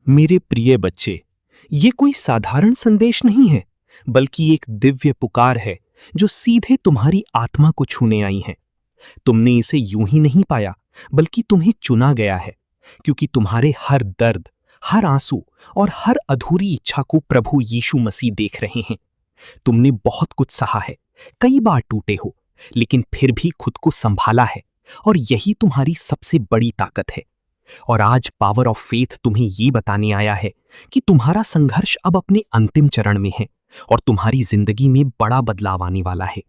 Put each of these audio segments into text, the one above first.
मेरे प्रिय बच्चे, ये कोई साधारण संदेश नहीं है, बल्कि एक दिव्य पुकार है जो सीधे तुम्हारी आत्मा को छूने आई है। तुमने इसे यूं ही नहीं पाया, बल्कि तुम्हें चुना गया है, क्योंकि तुम्हारे हर दर्द, हर आंसू और हर अधूरी इच्छा को प्रभु यीशु मसीह देख रहे हैं। तुमने बहुत कुछ सहा है, कई बार टूटे हो, लेकिन फिर भी खुद को संभाला है, और यही तुम्हारी सबसे बड़ी ताकत है। और आज पावर ऑफ फेथ तुम्हें ये बताने आया है कि तुम्हारा संघर्ष अब अपने अंतिम चरण में है और तुम्हारी जिंदगी में बड़ा बदलाव आने वाला है।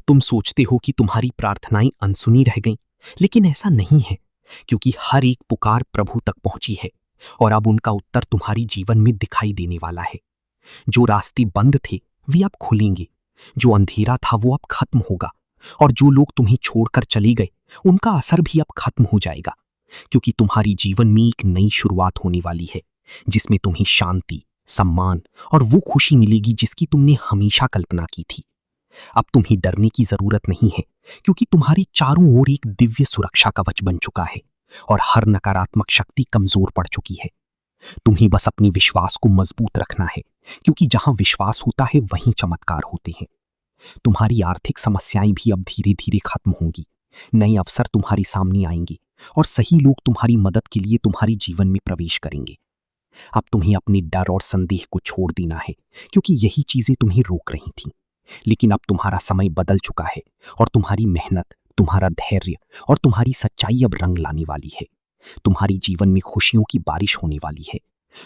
तुम सोचते हो कि तुम्हारी प्रार्थनाएं अनसुनी रह गईं, लेकिन ऐसा नहीं है, क्योंकि हर एक पुकार प्रभु तक पहुंची है और अब उनका उत्तर तुम्हारी जीवन में दिखाई देने वाला है। जो रास्ते बंद थे वे अब खुलेंगे, जो अंधेरा था वो अब खत्म होगा, और जो लोग तुम्हें छोड़कर चले गए उनका असर भी अब खत्म हो जाएगा, क्योंकि तुम्हारी जीवन में एक नई शुरुआत होने वाली है, जिसमें तुम्हें शांति, सम्मान और वो खुशी मिलेगी जिसकी तुमने हमेशा कल्पना की थी। अब तुम्हें डरने की जरूरत नहीं है, क्योंकि तुम्हारी चारों ओर एक दिव्य सुरक्षा कवच बन चुका है और हर नकारात्मक शक्ति कमजोर पड़ चुकी है। तुम्हें बस अपने विश्वास को मजबूत रखना है, क्योंकि जहां विश्वास होता है वहीं चमत्कार होते हैं। तुम्हारी आर्थिक समस्याएं भी अब धीरे धीरे खत्म होंगी, नए अवसर तुम्हारे सामने आएंगे और सही लोग तुम्हारी मदद के लिए तुम्हारे जीवन में प्रवेश करेंगे। अब तुम्हें अपने डर और संदेह को छोड़ देना है, क्योंकि यही चीजें तुम्हें रोक रही थीं। लेकिन अब तुम्हारा समय बदल चुका है और तुम्हारी मेहनत, तुम्हारा धैर्य और तुम्हारी सच्चाई अब रंग लाने वाली है। तुम्हारी जीवन में खुशियों की बारिश होने वाली है।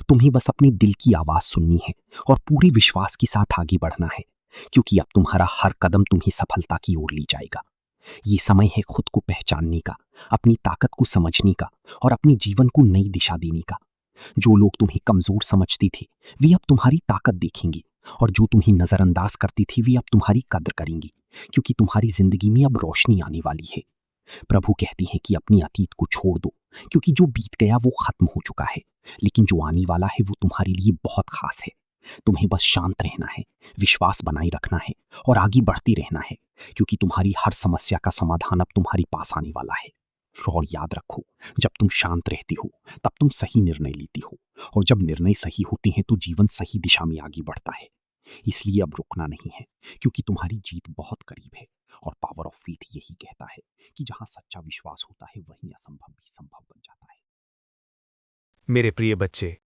तुम्हें बस अपने दिल की आवाज सुननी है और पूरे विश्वास के साथ आगे बढ़ना है, क्योंकि अब तुम्हारा हर कदम तुम्हें सफलता की ओर ले जाएगा। ये समय है खुद को पहचानने का, अपनी ताकत को समझने का और अपने जीवन को नई दिशा देने का। जो लोग तुम्हें कमजोर समझते थे वे अब तुम्हारी ताकत देखेंगे, और जो तुम्हें नजरअंदाज करती थी वे अब तुम्हारी कद्र करेंगी, क्योंकि तुम्हारी जिंदगी में अब रोशनी आने वाली है। प्रभु कहते हैं कि अपनी अतीत को छोड़ दो, क्योंकि जो बीत गया वो खत्म हो चुका है, लेकिन जो आने वाला है वो तुम्हारे लिए बहुत खास है। तुम्हें बस शांत रहना है, विश्वास बनाए रखना है और आगे बढ़ते रहना है, क्योंकि तुम्हारी हर समस्या का समाधान अब तुम्हारे पास आने वाला है। और याद रखो, जब तुम शांत रहते हो तब तुम सही निर्णय लेती हो, और जब निर्णय सही होते हैं तो जीवन सही दिशा में आगे बढ़ता है। इसलिए अब रुकना नहीं है, क्योंकि तुम्हारी जीत बहुत करीब है। और पावर ऑफ फेथ यही कहता है कि जहां सच्चा विश्वास होता है वहीं असंभव भी संभव बन जाता है। मेरे प्रिय बच्चे,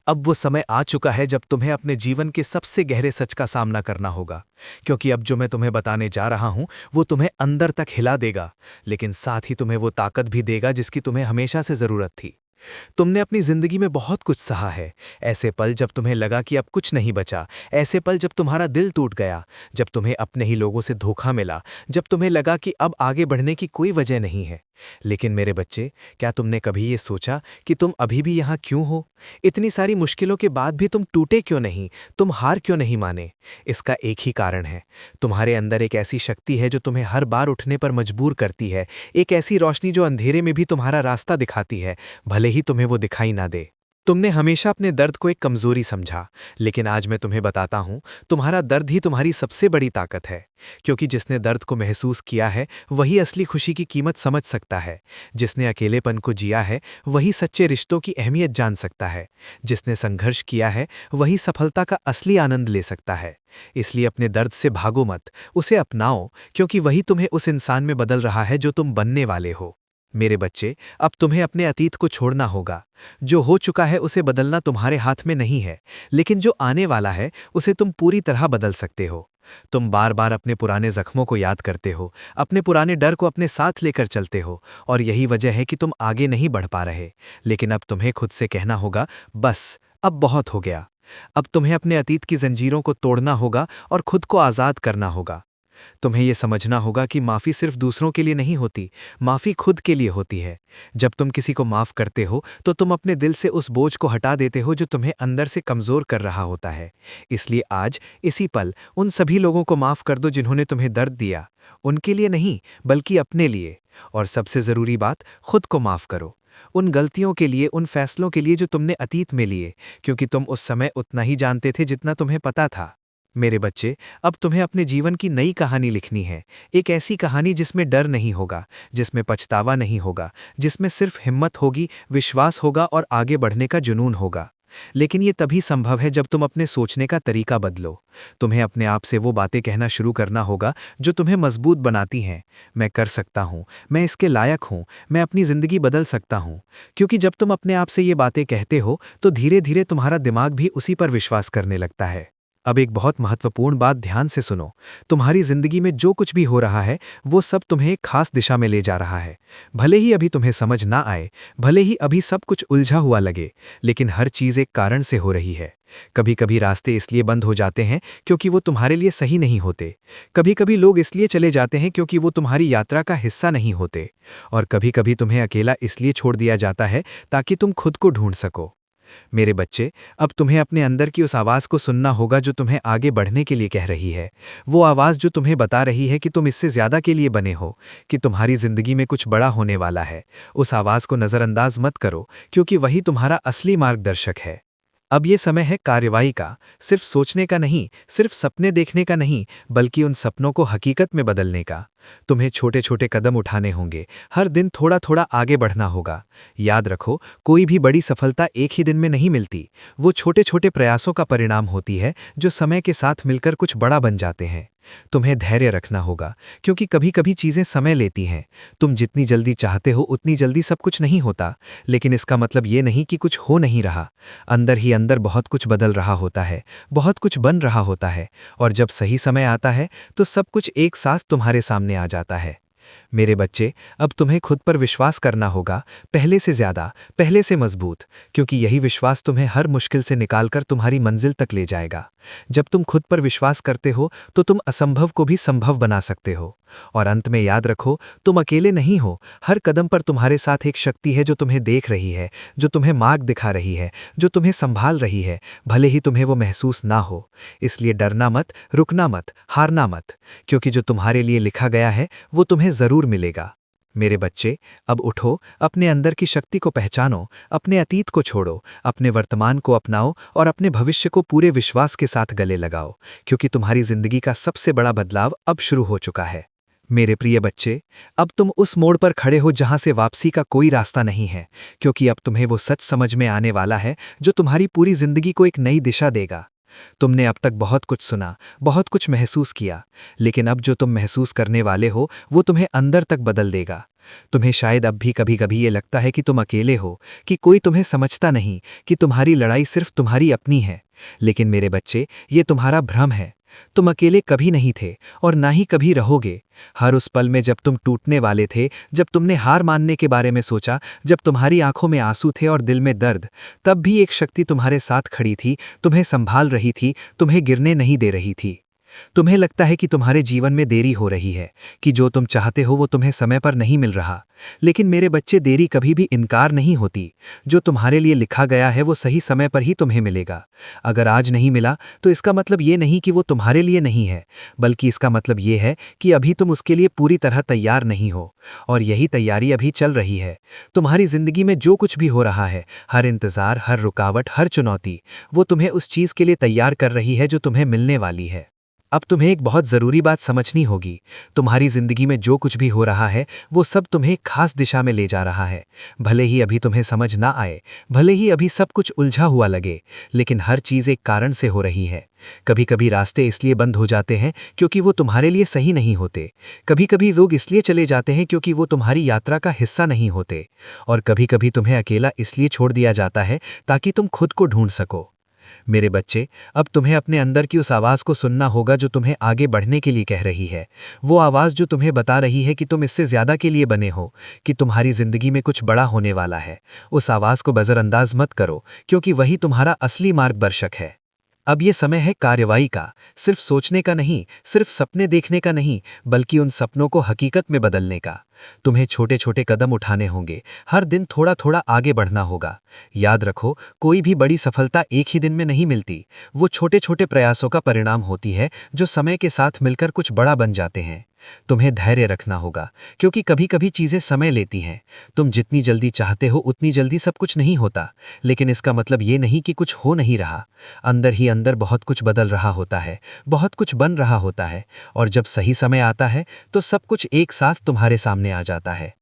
अब वो समय आ चुका है जब तुम्हें अपने जीवन के सबसे गहरे सच का सामना करना होगा, क्योंकि अब जो मैं तुम्हें बताने जा रहा हूं वो तुम्हें अंदर तक हिला देगा, लेकिन साथ ही तुम्हें वो ताकत भी देगा जिसकी तुम्हें हमेशा से जरूरत थी। तुमने अपनी जिंदगी में बहुत कुछ सहा है, ऐसे पल जब तुम्हें लगा कि अब कुछ नहीं बचा, ऐसे पल जब तुम्हारा दिल टूट गया, जब तुम्हें अपने ही लोगों से धोखा मिला, जब तुम्हें लगा कि अब आगे बढ़ने की कोई वजह नहीं है। लेकिन मेरे बच्चे, क्या तुमने कभी ये सोचा कि तुम अभी भी यहाँ क्यों हो? इतनी सारी मुश्किलों के बाद भी तुम टूटे क्यों नहीं, तुम हार क्यों नहीं माने? इसका एक ही कारण है, तुम्हारे अंदर एक ऐसी शक्ति है जो तुम्हें हर बार उठने पर मजबूर करती है, एक ऐसी रोशनी जो अंधेरे में भी तुम्हारा रास्ता दिखाती है, भले ही तुम्हें वो दिखाई ना दे। तुमने हमेशा अपने दर्द को एक कमजोरी समझा, लेकिन आज मैं तुम्हें बताता हूं, तुम्हारा दर्द ही तुम्हारी सबसे बड़ी ताकत है, क्योंकि जिसने दर्द को महसूस किया है वही असली खुशी की कीमत समझ सकता है। जिसने अकेलेपन को जिया है वही सच्चे रिश्तों की अहमियत जान सकता है। जिसने संघर्ष किया है वही सफलता का असली आनंद ले सकता है। इसलिए अपने दर्द से भागो मत, उसे अपनाओ, क्योंकि वही तुम्हें उस इंसान में बदल रहा है जो तुम बनने वाले हो। मेरे बच्चे, अब तुम्हें अपने अतीत को छोड़ना होगा। जो हो चुका है उसे बदलना तुम्हारे हाथ में नहीं है, लेकिन जो आने वाला है उसे तुम पूरी तरह बदल सकते हो। तुम बार बार अपने पुराने जख्मों को याद करते हो, अपने पुराने डर को अपने साथ लेकर चलते हो, और यही वजह है कि तुम आगे नहीं बढ़ पा रहे। लेकिन अब तुम्हें खुद से कहना होगा, बस अब बहुत हो गया। अब तुम्हें अपने अतीत की जंजीरों को तोड़ना होगा और खुद को आज़ाद करना होगा। तुम्हें यह समझना होगा कि माफ़ी सिर्फ दूसरों के लिए नहीं होती, माफ़ी खुद के लिए होती है। जब तुम किसी को माफ़ करते हो तो तुम अपने दिल से उस बोझ को हटा देते हो जो तुम्हें अंदर से कमज़ोर कर रहा होता है। इसलिए आज इसी पल उन सभी लोगों को माफ़ कर दो जिन्होंने तुम्हें दर्द दिया, उनके लिए नहीं बल्कि अपने लिए। और सबसे ज़रूरी बात, खुद को माफ़ करो, उन गलतियों के लिए, उन फैसलों के लिए जो तुमने अतीत में लिए, क्योंकि तुम उस समय उतना ही जानते थे जितना तुम्हें पता था। मेरे बच्चे, अब तुम्हें अपने जीवन की नई कहानी लिखनी है, एक ऐसी कहानी जिसमें डर नहीं होगा, जिसमें पछतावा नहीं होगा, जिसमें सिर्फ हिम्मत होगी, विश्वास होगा और आगे बढ़ने का जुनून होगा। लेकिन ये तभी संभव है जब तुम अपने सोचने का तरीका बदलो। तुम्हें अपने आप से वो बातें कहना शुरू करना होगा जो तुम्हें मजबूत बनाती हैं। मैं कर सकता हूँ, मैं इसके लायक हूँ, मैं अपनी ज़िंदगी बदल सकता हूँ। क्योंकि जब तुम अपने आप से ये बातें कहते हो तो धीरे धीरे तुम्हारा दिमाग भी उसी पर विश्वास करने लगता है। अब एक बहुत महत्वपूर्ण बात ध्यान से सुनो। तुम्हारी जिंदगी में जो कुछ भी हो रहा है वो सब तुम्हें एक खास दिशा में ले जा रहा है। भले ही अभी तुम्हें समझ ना आए, भले ही अभी सब कुछ उलझा हुआ लगे, लेकिन हर चीज़ एक कारण से हो रही है। कभी कभी रास्ते इसलिए बंद हो जाते हैं क्योंकि वो तुम्हारे लिए सही नहीं होते। कभी कभी लोग इसलिए चले जाते हैं क्योंकि वो तुम्हारी यात्रा का हिस्सा नहीं होते। और कभी कभी तुम्हें अकेला इसलिए छोड़ दिया जाता है ताकि तुम खुद को ढूंढ सको। मेरे बच्चे, अब तुम्हें अपने अंदर की उस आवाज़ को सुनना होगा जो तुम्हें आगे बढ़ने के लिए कह रही है। वो आवाज़ जो तुम्हें बता रही है कि तुम इससे ज़्यादा के लिए बने हो, कि तुम्हारी ज़िंदगी में कुछ बड़ा होने वाला है। उस आवाज़ को नज़रअंदाज मत करो, क्योंकि वही तुम्हारा असली मार्गदर्शक है। अब ये समय है कार्रवाई का, सिर्फ सोचने का नहीं, सिर्फ सपने देखने का नहीं, बल्कि उन सपनों को हकीकत में बदलने का। तुम्हें छोटे छोटे कदम उठाने होंगे, हर दिन थोड़ा थोड़ा आगे बढ़ना होगा। याद रखो, कोई भी बड़ी सफलता एक ही दिन में नहीं मिलती। वो छोटे छोटे प्रयासों का परिणाम होती है जो समय के साथ मिलकर कुछ बड़ा बन जाते हैं। तुम्हें धैर्य रखना होगा, क्योंकि कभी कभी चीज़ें समय लेती हैं। तुम जितनी जल्दी चाहते हो उतनी जल्दी सब कुछ नहीं होता, लेकिन इसका मतलब ये नहीं कि कुछ हो नहीं रहा। अंदर ही अंदर बहुत कुछ बदल रहा होता है, बहुत कुछ बन रहा होता है, और जब सही समय आता है तो सब कुछ एक साथ तुम्हारे सामने आ जाता है। मेरे बच्चे, अब तुम्हें खुद पर विश्वास करना होगा, पहले से ज़्यादा, पहले से मजबूत, क्योंकि यही विश्वास तुम्हें हर मुश्किल से निकालकर तुम्हारी मंजिल तक ले जाएगा। जब तुम खुद पर विश्वास करते हो तो तुम असंभव को भी संभव बना सकते हो। और अंत में याद रखो, तुम अकेले नहीं हो। हर कदम पर तुम्हारे साथ एक शक्ति है जो तुम्हें देख रही है, जो तुम्हें मार्ग दिखा रही है, जो तुम्हें संभाल रही है, भले ही तुम्हें वो महसूस ना हो। इसलिए डरना मत, रुकना मत, हारना मत, क्योंकि जो तुम्हारे लिए लिखा गया है वो तुम्हें ज़रूर मिलेगा। मेरे बच्चे, अब उठो, अपने अंदर की शक्ति को पहचानो, अपने अतीत को छोड़ो, अपने वर्तमान को अपनाओ और अपने भविष्य को पूरे विश्वास के साथ गले लगाओ, क्योंकि तुम्हारी जिंदगी का सबसे बड़ा बदलाव अब शुरू हो चुका है। मेरे प्रिय बच्चे, अब तुम उस मोड़ पर खड़े हो जहां से वापसी का कोई रास्ता नहीं है, क्योंकि अब तुम्हें वो सच समझ में आने वाला है जो तुम्हारी पूरी जिंदगी को एक नई दिशा देगा। तुमने अब तक बहुत कुछ सुना, बहुत कुछ महसूस किया, लेकिन अब जो तुम महसूस करने वाले हो वो तुम्हें अंदर तक बदल देगा। तुम्हें शायद अब भी कभी कभी ये लगता है कि तुम अकेले हो, कि कोई तुम्हें समझता नहीं, कि तुम्हारी लड़ाई सिर्फ तुम्हारी अपनी है। लेकिन मेरे बच्चे, ये तुम्हारा भ्रम है। तुम अकेले कभी नहीं थे और ना ही कभी रहोगे। हर उस पल में जब तुम टूटने वाले थे, जब तुमने हार मानने के बारे में सोचा, जब तुम्हारी आंखों में आंसू थे और दिल में दर्द, तब भी एक शक्ति तुम्हारे साथ खड़ी थी, तुम्हें संभाल रही थी, तुम्हें गिरने नहीं दे रही थी। तुम्हें लगता है कि तुम्हारे जीवन में देरी हो रही है, कि जो तुम चाहते हो वो तुम्हें समय पर नहीं मिल रहा। लेकिन मेरे बच्चे, देरी कभी भी इनकार नहीं होती। जो तुम्हारे लिए लिखा गया है वो सही समय पर ही तुम्हें मिलेगा। अगर आज नहीं मिला तो इसका मतलब ये नहीं कि वो तुम्हारे लिए नहीं है, बल्कि इसका मतलब ये है कि अभी तुम उसके लिए पूरी तरह तैयार नहीं हो। और यही तैयारी अभी चल रही है। तुम्हारी जिंदगी में जो कुछ भी हो रहा है, हर इंतज़ार, हर रुकावट, हर चुनौती, वो तुम्हें उस चीज़ के लिए तैयार कर रही है जो तुम्हें मिलने वाली है। अब तुम्हें एक बहुत ज़रूरी बात समझनी होगी। तुम्हारी ज़िंदगी में जो कुछ भी हो रहा है वो सब तुम्हें एक खास दिशा में ले जा रहा है। भले ही अभी तुम्हें समझ ना आए, भले ही अभी सब कुछ उलझा हुआ लगे, लेकिन हर चीज़ एक कारण से हो रही है। कभी कभी रास्ते इसलिए बंद हो जाते हैं क्योंकि वो तुम्हारे लिए सही नहीं होते। कभी कभी लोग इसलिए चले जाते हैं क्योंकि वो तुम्हारी यात्रा का हिस्सा नहीं होते। और कभी कभी तुम्हें अकेला इसलिए छोड़ दिया जाता है ताकि तुम खुद को ढूंढ सको। मेरे बच्चे, अब तुम्हें अपने अंदर की उस आवाज़ को सुनना होगा जो तुम्हें आगे बढ़ने के लिए कह रही है। वो आवाज़ जो तुम्हें बता रही है कि तुम इससे ज़्यादा के लिए बने हो, कि तुम्हारी ज़िंदगी में कुछ बड़ा होने वाला है। उस आवाज़ को नज़रअंदाज मत करो, क्योंकि वही तुम्हारा असली मार्गदर्शक है। अब ये समय है कार्रवाई का, सिर्फ सोचने का नहीं, सिर्फ सपने देखने का नहीं, बल्कि उन सपनों को हकीकत में बदलने का। तुम्हें छोटे छोटे कदम उठाने होंगे, हर दिन थोड़ा थोड़ा आगे बढ़ना होगा। याद रखो, कोई भी बड़ी सफलता एक ही दिन में नहीं मिलती। वो छोटे छोटे प्रयासों का परिणाम होती है जो समय के साथ मिलकर कुछ बड़ा बन जाते हैं। तुम्हें धैर्य रखना होगा, क्योंकि कभी कभी चीज़ें समय लेती हैं। तुम जितनी जल्दी चाहते हो उतनी जल्दी सब कुछ नहीं होता, लेकिन इसका मतलब ये नहीं कि कुछ हो नहीं रहा। अंदर ही अंदर बहुत कुछ बदल रहा होता है, बहुत कुछ बन रहा होता है, और जब सही समय आता है तो सब कुछ एक साथ तुम्हारे सामने आ जाता है।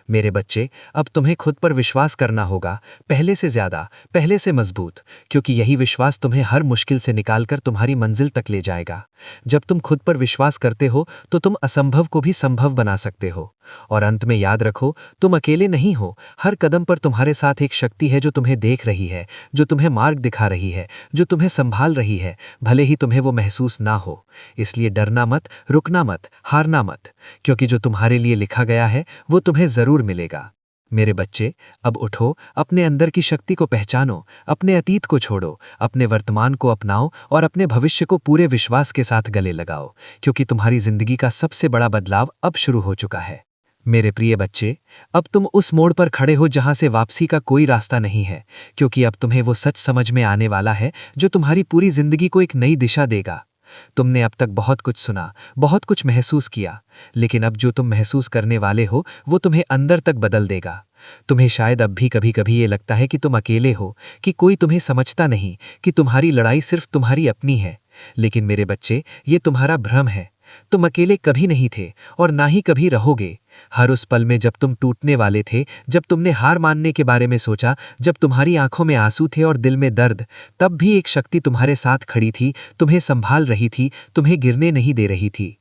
मेरे बच्चे, अब तुम्हें खुद पर विश्वास करना होगा, पहले से ज्यादा, पहले से मजबूत, क्योंकि यही विश्वास तुम्हें हर मुश्किल से निकालकर तुम्हारी मंजिल तक ले जाएगा। जब तुम खुद पर विश्वास करते हो तो तुम असंभव को भी संभव बना सकते हो। और अंत में याद रखो, तुम अकेले नहीं हो। हर कदम पर तुम्हारे साथ एक शक्ति है जो तुम्हें देख रही है, जो तुम्हें मार्ग दिखा रही है, जो तुम्हें संभाल रही है, भले ही तुम्हें वो महसूस ना हो। इसलिए डरना मत, रुकना मत, हारना मत, क्योंकि जो तुम्हारे लिए लिखा गया है वो तुम्हें जरूर मिलेगा। मेरे बच्चे, अब उठो, अपने अंदर की शक्ति को पहचानो, अपने अतीत को छोड़ो, अपने वर्तमान को अपनाओ और अपने भविष्य को पूरे विश्वास के साथ गले लगाओ, क्योंकि तुम्हारी जिंदगी का सबसे बड़ा बदलाव अब शुरू हो चुका है। मेरे प्रिय बच्चे, अब तुम उस मोड़ पर खड़े हो जहां से वापसी का कोई रास्ता नहीं है, क्योंकि अब तुम्हें वो सच समझ में आने वाला है जो तुम्हारी पूरी जिंदगी को एक नई दिशा देगा। तुमने अब तक बहुत कुछ सुना, बहुत कुछ महसूस किया, लेकिन अब जो तुम महसूस करने वाले हो वो तुम्हें अंदर तक बदल देगा। तुम्हें शायद अब भी कभी कभी ये लगता है कि तुम अकेले हो, कि कोई तुम्हें समझता नहीं, कि तुम्हारी लड़ाई सिर्फ तुम्हारी अपनी है। लेकिन मेरे बच्चे, ये तुम्हारा भ्रम है। तुम अकेले कभी नहीं थे और ना ही कभी रहोगे। हर उस पल में जब तुम टूटने वाले थे, जब तुमने हार मानने के बारे में सोचा, जब तुम्हारी आंखों में आंसू थे और दिल में दर्द, तब भी एक शक्ति तुम्हारे साथ खड़ी थी, तुम्हें संभाल रही थी, तुम्हें गिरने नहीं दे रही थी।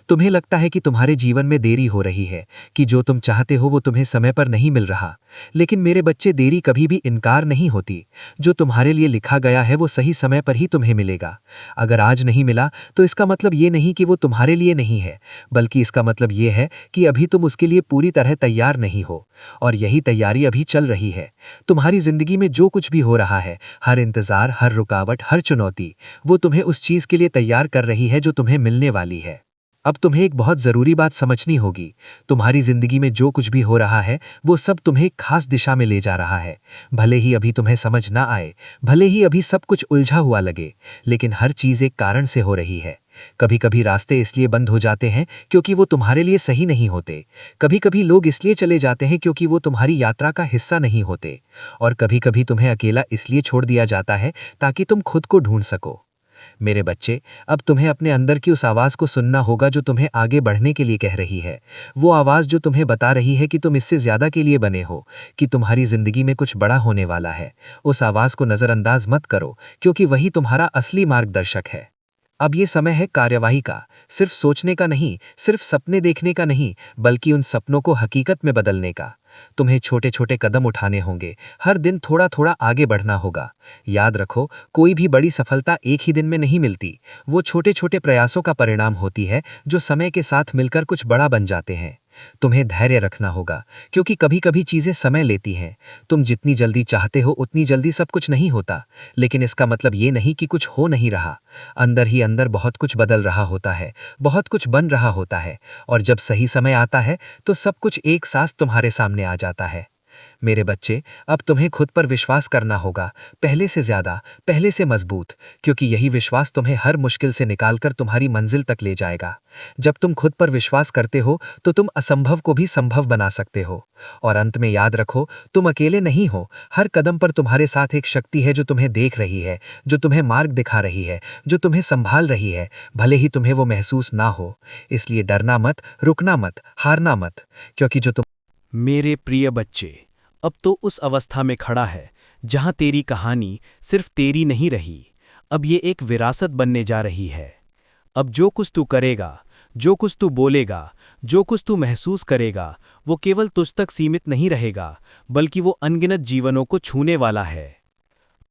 तुम्हें लगता है कि तुम्हारे जीवन में देरी हो रही है, कि जो तुम चाहते हो वो तुम्हें समय पर नहीं मिल रहा। लेकिन मेरे बच्चे, देरी कभी भी इनकार नहीं होती। जो तुम्हारे लिए लिखा गया है वो सही समय पर ही तुम्हें मिलेगा। अगर आज नहीं मिला तो इसका मतलब ये नहीं कि वो तुम्हारे लिए नहीं है, बल्कि इसका मतलब ये है कि अभी तुम उसके लिए पूरी तरह तैयार नहीं हो। और यही तैयारी अभी चल रही है। तुम्हारी जिंदगी में जो कुछ भी हो रहा है, हर इंतजार, हर रुकावट, हर चुनौती, वो तुम्हें उस चीज के लिए तैयार कर रही है जो तुम्हें मिलने वाली है। अब तुम्हें एक बहुत जरूरी बात समझनी होगी। तुम्हारी जिंदगी में जो कुछ भी हो रहा है वो सब तुम्हें एक खास दिशा में ले जा रहा है। भले ही अभी तुम्हें समझ ना आए, भले ही अभी सब कुछ उलझा हुआ लगे, लेकिन हर चीज एक कारण से हो रही है। कभी कभी रास्ते इसलिए बंद हो जाते हैं क्योंकि वो तुम्हारे लिए सही नहीं होते। कभी कभी लोग इसलिए चले जाते हैं क्योंकि वो तुम्हारी यात्रा का हिस्सा नहीं होते। और कभी कभी तुम्हें अकेला इसलिए छोड़ दिया जाता है ताकि तुम खुद को ढूंढ सको। मेरे बच्चे, अब तुम्हें अपने अंदर की उस आवाज़ को सुनना होगा जो तुम्हें आगे बढ़ने के लिए कह रही है। वो आवाज़ जो तुम्हें बता रही है कि तुम इससे ज़्यादा के लिए बने हो, कि तुम्हारी ज़िंदगी में कुछ बड़ा होने वाला है। उस आवाज़ को नज़रअंदाज मत करो, क्योंकि वही तुम्हारा असली मार्गदर्शक है। अब ये समय है कार्यवाही का, सिर्फ सोचने का नहीं, सिर्फ सपने देखने का नहीं, बल्कि उन सपनों को हकीकत में बदलने का। तुम्हें छोटे छोटे कदम उठाने होंगे, हर दिन थोड़ा थोड़ा आगे बढ़ना होगा। याद रखो, कोई भी बड़ी सफलता एक ही दिन में नहीं मिलती। वो छोटे छोटे प्रयासों का परिणाम होती है जो समय के साथ मिलकर कुछ बड़ा बन जाते हैं। तुम्हें धैर्य रखना होगा, क्योंकि कभी कभी चीजें समय लेती हैं। तुम जितनी जल्दी चाहते हो उतनी जल्दी सब कुछ नहीं होता, लेकिन इसका मतलब ये नहीं कि कुछ हो नहीं रहा। अंदर ही अंदर बहुत कुछ बदल रहा होता है, बहुत कुछ बन रहा होता है, और जब सही समय आता है तो सब कुछ एक साथ तुम्हारे सामने आ जाता है। मेरे बच्चे, अब तुम्हें खुद पर विश्वास करना होगा, पहले से ज्यादा, पहले से मजबूत, क्योंकि यही विश्वास तुम्हें हर मुश्किल से निकालकर तुम्हारी मंजिल तक ले जाएगा। जब तुम खुद पर विश्वास करते हो तो तुम असंभव को भी संभव बना सकते हो। और अंत में याद रखो, तुम अकेले नहीं हो। हर कदम पर तुम्हारे साथ एक शक्ति है जो तुम्हें देख रही है, जो तुम्हें मार्ग दिखा रही है, जो तुम्हें संभाल रही है, भले ही तुम्हें वो महसूस ना हो। इसलिए डरना मत, रुकना मत, हारना मत, क्योंकि जो तुम मेरे प्रिय बच्चे, अब तो उस अवस्था में खड़ा है जहां तेरी कहानी सिर्फ तेरी नहीं रही, अब ये एक विरासत बनने जा रही है। अब जो कुछ तू करेगा, जो कुछ तू बोलेगा, जो कुछ तू महसूस करेगा, वो केवल तुझ तक सीमित नहीं रहेगा, बल्कि वो अनगिनत जीवनों को छूने वाला है।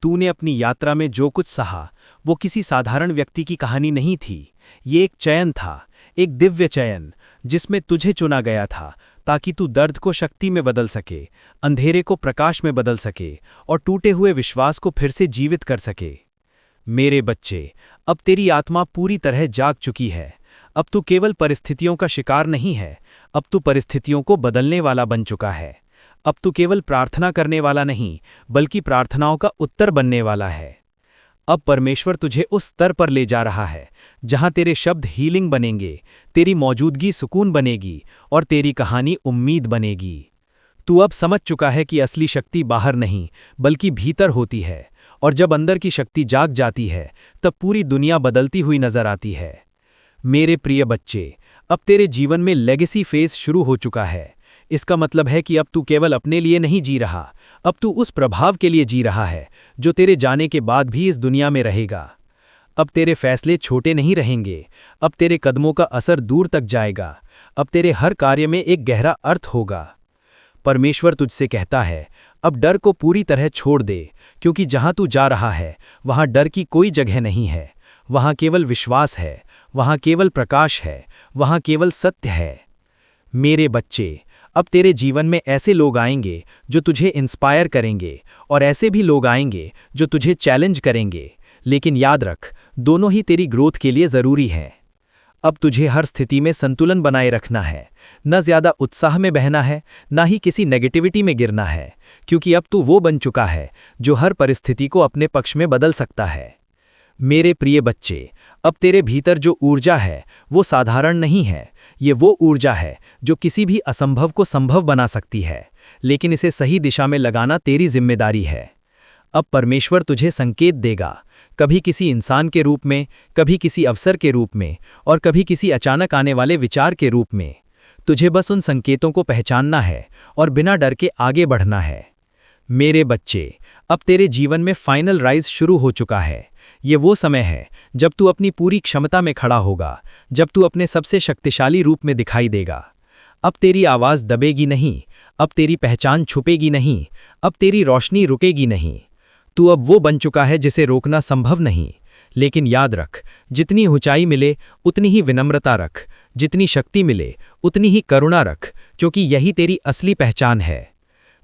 तूने अपनी यात्रा में जो कुछ सहा, वो किसी साधारण व्यक्ति की कहानी नहीं थी। ये एक चयन था, एक दिव्य चयन, जिसमें तुझे चुना गया था ताकि तू दर्द को शक्ति में बदल सके, अंधेरे को प्रकाश में बदल सके और टूटे हुए विश्वास को फिर से जीवित कर सके। मेरे बच्चे, अब तेरी आत्मा पूरी तरह जाग चुकी है। अब तू केवल परिस्थितियों का शिकार नहीं है, अब तू परिस्थितियों को बदलने वाला बन चुका है। अब तू केवल प्रार्थना करने वाला नहीं, बल्कि प्रार्थनाओं का उत्तर बनने वाला है। अब परमेश्वर तुझे उस स्तर पर ले जा रहा है जहां तेरे शब्द हीलिंग बनेंगे, तेरी मौजूदगी सुकून बनेगी और तेरी कहानी उम्मीद बनेगी। तू अब समझ चुका है कि असली शक्ति बाहर नहीं, बल्कि भीतर होती है, और जब अंदर की शक्ति जाग जाती है तब पूरी दुनिया बदलती हुई नजर आती है। मेरे प्रिय बच्चे, अब तेरे जीवन में लेगेसी फेज शुरू हो चुका है। इसका मतलब है कि अब तू केवल अपने लिए नहीं जी रहा, अब तू उस प्रभाव के लिए जी रहा है जो तेरे जाने के बाद भी इस दुनिया में रहेगा। अब तेरे फैसले छोटे नहीं रहेंगे, अब तेरे कदमों का असर दूर तक जाएगा, अब तेरे हर कार्य में एक गहरा अर्थ होगा। परमेश्वर तुझसे कहता है, अब डर को पूरी तरह छोड़ दे, क्योंकि जहां तू जा रहा है वहां डर की कोई जगह नहीं है। वहां केवल विश्वास है, वहां केवल प्रकाश है, वहां केवल सत्य है। मेरे बच्चे, अब तेरे जीवन में ऐसे लोग आएंगे जो तुझे इंस्पायर करेंगे और ऐसे भी लोग आएंगे जो तुझे चैलेंज करेंगे, लेकिन याद रख, दोनों ही तेरी ग्रोथ के लिए ज़रूरी हैं। अब तुझे हर स्थिति में संतुलन बनाए रखना है, न ज़्यादा उत्साह में बहना है, ना ही किसी नेगेटिविटी में गिरना है, क्योंकि अब तू वो बन चुका है जो हर परिस्थिति को अपने पक्ष में बदल सकता है। मेरे प्रिय बच्चे, अब तेरे भीतर जो ऊर्जा है वो साधारण नहीं है, ये वो ऊर्जा है जो किसी भी असंभव को संभव बना सकती है, लेकिन इसे सही दिशा में लगाना तेरी जिम्मेदारी है। अब परमेश्वर तुझे संकेत देगा, कभी किसी इंसान के रूप में, कभी किसी अवसर के रूप में और कभी किसी अचानक आने वाले विचार के रूप में। तुझे बस उन संकेतों को पहचानना है और बिना डर के आगे बढ़ना है। मेरे बच्चे, अब तेरे जीवन में फाइनल राइज शुरू हो चुका है। ये वो समय है जब तू अपनी पूरी क्षमता में खड़ा होगा, जब तू अपने सबसे शक्तिशाली रूप में दिखाई देगा। अब तेरी आवाज़ दबेगी नहीं, अब तेरी पहचान छुपेगी नहीं, अब तेरी रोशनी रुकेगी नहीं। तू अब वो बन चुका है जिसे रोकना संभव नहीं। लेकिन याद रख, जितनी ऊंचाई मिले उतनी ही विनम्रता रख, जितनी शक्ति मिले उतनी ही करुणा रख, क्योंकि यही तेरी असली पहचान है।